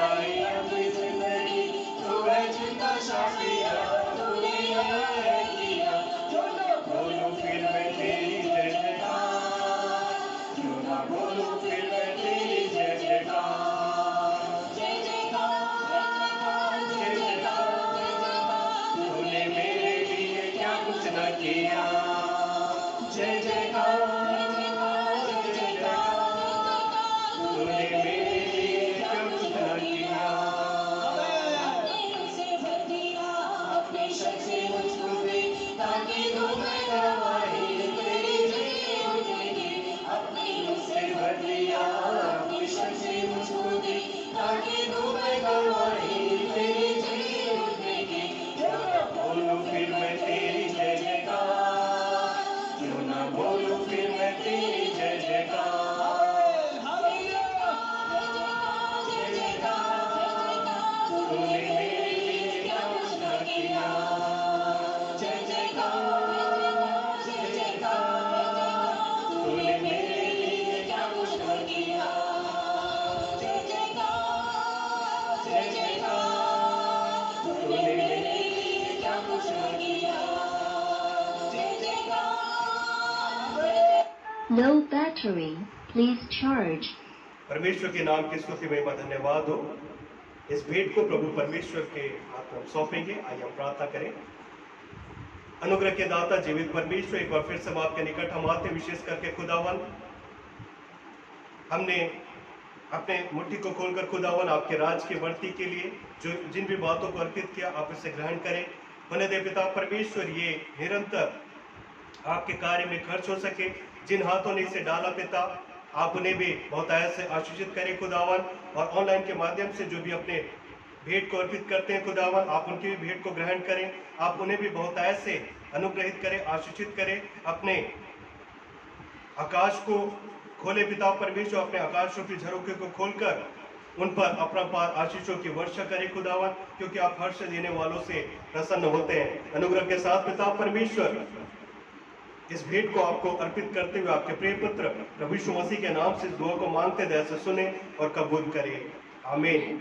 आई अपनी जिंदगी, तू है जिंदा शाफिया, तूने आया किया।
क्यों ना
बोलूं फिर मैं तेरी जय जयकार, क्यों ना बोलूं फिर मैं तेरी जय जयकार,
जय जयकार,
जय जयकार। तूने मेरे लिए क्या कुछ न किया। जय जयकार, जय जयकार। तूने मेरे लिए क्या कुछ न किया।
अपने से भर दिया, अपनी शक्ति मुझको दी, ताकि तुम्हें गवाही तेरी जी उठेगी। अपनी से भर दिया, अपनी शक्ति मुझको दी, ताकि तुम्हें गवाही तेरी जी उठेगी। क्यों ना
बोलूं फिर मैं तेरी जय जयकार, क्यों ना बोलूं फिर मैं तेरी जय जयकार,
जय जयकार,
तूने मेरे लिए क्या कुछ न किया।
जय जयकार, जय जयकार।
तूने मेरे लिए क्या कुछ न किया।
जय जयकार,
जय जयकार। तूने मेरे लिए क्या कुछ न किया।
जय जयकार।
Low battery. Please charge.
परमेश्वर के नाम की स्तुति महिमा धन्यवाद हो। इस भेंट को प्रभु परमेश्वर के हाथ में हम सौंपेंगे। आइए हम प्रार्थना करें। अनुग्रह के दाता जीवित परमेश्वर, एक बार फिर से हम आपके निकट हम आते, विशेष करके खुदावन हमने अपने मुट्ठी को खोलकर खुदावन आपके राज की बढ़ती के लिए जो जिन भी बातों को अर्पित किया, आप इसे ग्रहण करें। होने दे पिता परमेश्वर, ये निरंतर आपके कार्य में खर्च हो सके। जिन हाथों ने इसे डाला पिता, आप उन्हें भी बहुत ऐसे आशीषित करें खुदावन, और ऑनलाइन के माध्यम से जो भी अपने भेंट को अर्पित करते हैं खुदावन, आप उनकी भी भेंट को ग्रहण करें। आप उन्हें भी बहुत ऐसे अनुग्रहित करें, आशीषित करें। अपने आकाश को खोले पिता परमेश्वर, अपने आकाश रूपी झरोखे को खोलकर उन पर अपना पार आशीषों की वर्षा करे खुदावन, क्योंकि आप हर्ष देने वालों से प्रसन्न होते हैं। अनुग्रह के साथ पिता परमेश्वर, इस भेंट को आपको अर्पित करते हुए आपके प्रिय पुत्र प्रभु यीशु मसीह के नाम से दुआ को मांगते दया से सुने और कबूल करें। आमीन।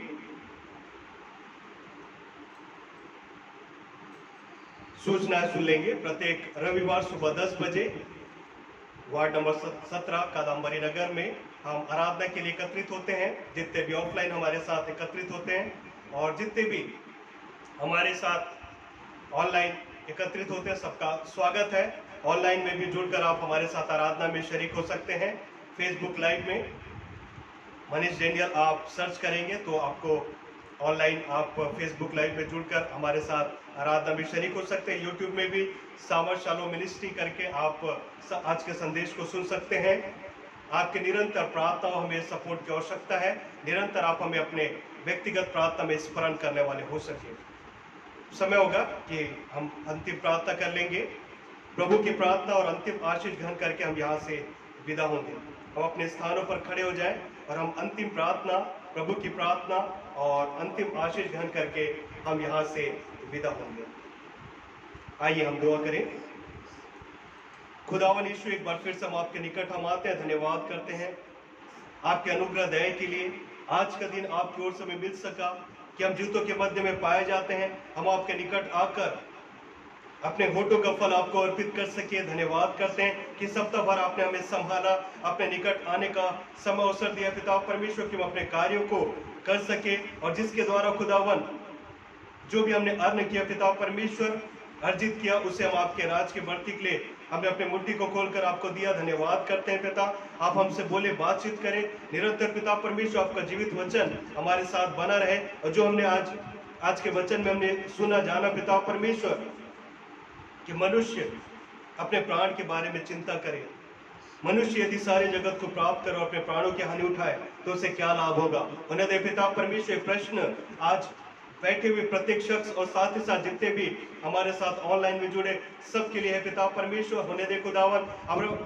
सूचना सुन लेंगे। प्रत्येक रविवार सुबह 10 बजे वार्ड नंबर 17 कादम्बरी नगर में हम आराधना के लिए एकत्रित होते हैं। जितने भी ऑफलाइन हमारे साथ एकत्रित होते हैं और जितने भी हमारे साथ ऑनलाइन एकत्रित होते हैं, सबका स्वागत है। ऑनलाइन में भी जुड़कर आप हमारे साथ आराधना में शरीक हो सकते हैं। फेसबुक लाइव में मनीष डेनियल आप सर्च करेंगे तो आपको ऑनलाइन आप फेसबुक लाइव में जुड़कर हमारे साथ आराधना में शरीक हो सकते हैं। यूट्यूब में भी सामर शालो मिनिस्ट्री करके आप आज के संदेश को सुन सकते हैं। आपके निरंतर प्रार्थना हमें सपोर्ट की आवश्यकता है। निरंतर आप हमें अपने व्यक्तिगत प्रार्थना में स्मरण करने वाले हो सके। समय होगा कि हम अंतिम प्रार्थना कर लेंगे। प्रभु की प्रार्थना और अंतिम आशीष ग्रहण करके हम यहाँ से विदा होंगे। हम अपने स्थानों पर खड़े हो जाएं और हम अंतिम प्रार्थना, प्रभु की प्रार्थना और अंतिम आशीष ग्रहण करके हम यहाँ से विदा होंगे। आइए हम दुआ करें। खुदावन यीशु, एक बार फिर से हम आपके निकट हम आते हैं, धन्यवाद करते हैं आपके अनुग्रह दया के लिए। आज का दिन आपकी ओर से हमें मिल सका कि हम जूतों के मध्य में पाए जाते हैं। हम आपके निकट आकर अपने होठों का फल आपको अर्पित कर सके। धन्यवाद करते हैं कि सप्ताह भर आपने हमें संभाला, अपने निकट आने का समय अवसर दिया पिता परमेश्वर कि हम अपने कार्यों को कर सके, और जिसके द्वारा खुदावन जो भी हमने अर्न किया पिता परमेश्वर, अर्जित किया, उसे हम आपके राज की बढ़ती के लिए हमने अपने मुट्ठी को खोलकर आपको दिया। धन्यवाद करते हैं पिता, आप हमसे बोले, बातचीत करें निरंतर पिता परमेश्वर। आपका जीवित वचन हमारे साथ बना रहे, और जो हमने आज के वचन में हमने सुना जाना पिता परमेश्वर कि मनुष्य अपने प्राण के बारे में चिंता करे। मनुष्य यदि सारे जगत को प्राप्त करे और अपने प्राणों की हानि उठाए तो उसे क्या लाभ होगा। उन्हें दे पिता परमेश्वर प्रश्न आज बैठे हुए प्रत्येक शख्स और साथ ही साथ जितने भी हमारे साथ ऑनलाइन में जुड़े सबके लिए है पिता परमेश्वर। होने दे खुदावन,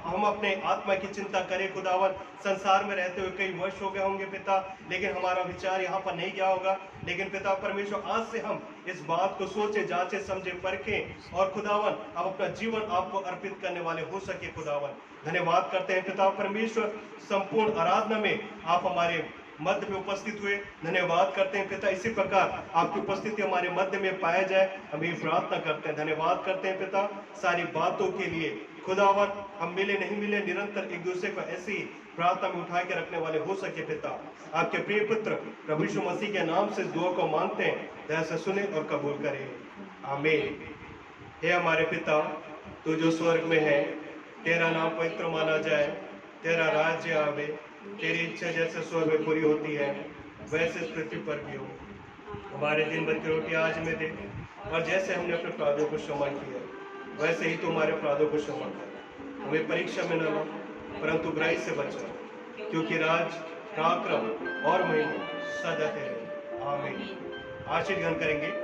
हम अपने आत्मा की चिंता करें खुदावन। संसार में रहते हुए कई वर्ष हो गए होंगे पिता, लेकिन हमारा विचार यहाँ पर नहीं गया होगा। लेकिन पिता परमेश्वर, आज से हम इस बात को सोचे, जांचे, समझे, परखें और खुदावन हम अपना जीवन आपको अर्पित करने वाले हो सके। खुदावन धन्यवाद करते हैं पिता परमेश्वर, संपूर्ण आराधना में आप हमारे मध्य में उपस्थित हुए। धन्यवाद करते हैं पिता, इसी प्रकार आपकी उपस्थिति हमारे मध्य में पाया जाए, हम ये प्रार्थना करते हैं। धन्यवाद करते हैं पिता सारी बातों के लिए। खुदावन हम मिले नहीं मिले, निरंतर एक दूसरे को ऐसी प्रार्थना में उठा के रखने वाले हो सके पिता। आपके प्रिय पुत्र प्रभु यीशु मसीह के नाम से दुआ को मांगते हैं, दया से सुने और कबूल करें। आमीन। हे हमारे पिता, तू जो स्वर्ग में है, तेरा नाम पवित्र माना जाए, तेरा राज्य आवे, तेरी इच्छा जैसे स्वर्ग में पूरी होती है वैसे इस पृथ्वी पर भी हो। हमारे दिन भर की रोटी आज हमें दे, और जैसे हमने अपने अपराधों को क्षमा किया वैसे ही तुम्हारे अपराधों को क्षमा कर। हमें परीक्षा में न लो, परंतु बुराई से बचा, क्योंकि राज, पराक्रम और महिमा सदा तेरे। आमीन। आशीष ग्रहण करेंगे।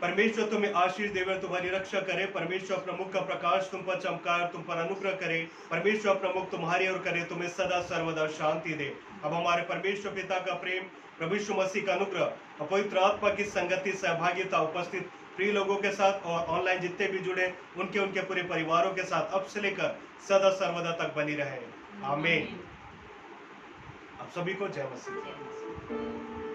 परमेश्वर तुम्हें आशीष देवे, तुम्हारी रक्षा करे। परमेश्वर अपना मुख का प्रकाश तुम पर चमकाए, तुम पर अनुग्रह करे। परमेश्वर अपना मुख तुम्हारी ओर करे, तुम्हें सदा सर्वदा शांति दे। अब हमारे परमेश्वर पिता का प्रेम, प्रभु यीशु मसीह का अनुग्रह, पवित्र आत्मा की संगति, सहभागिता, उपस्थित प्रिय लोगों के साथ और ऑनलाइन जितने भी जुड़े उनके पूरे परिवारों के साथ अब से लेकर सदा सर्वदा तक बनी रहे। आमीन। आप सभी को जय मसीह।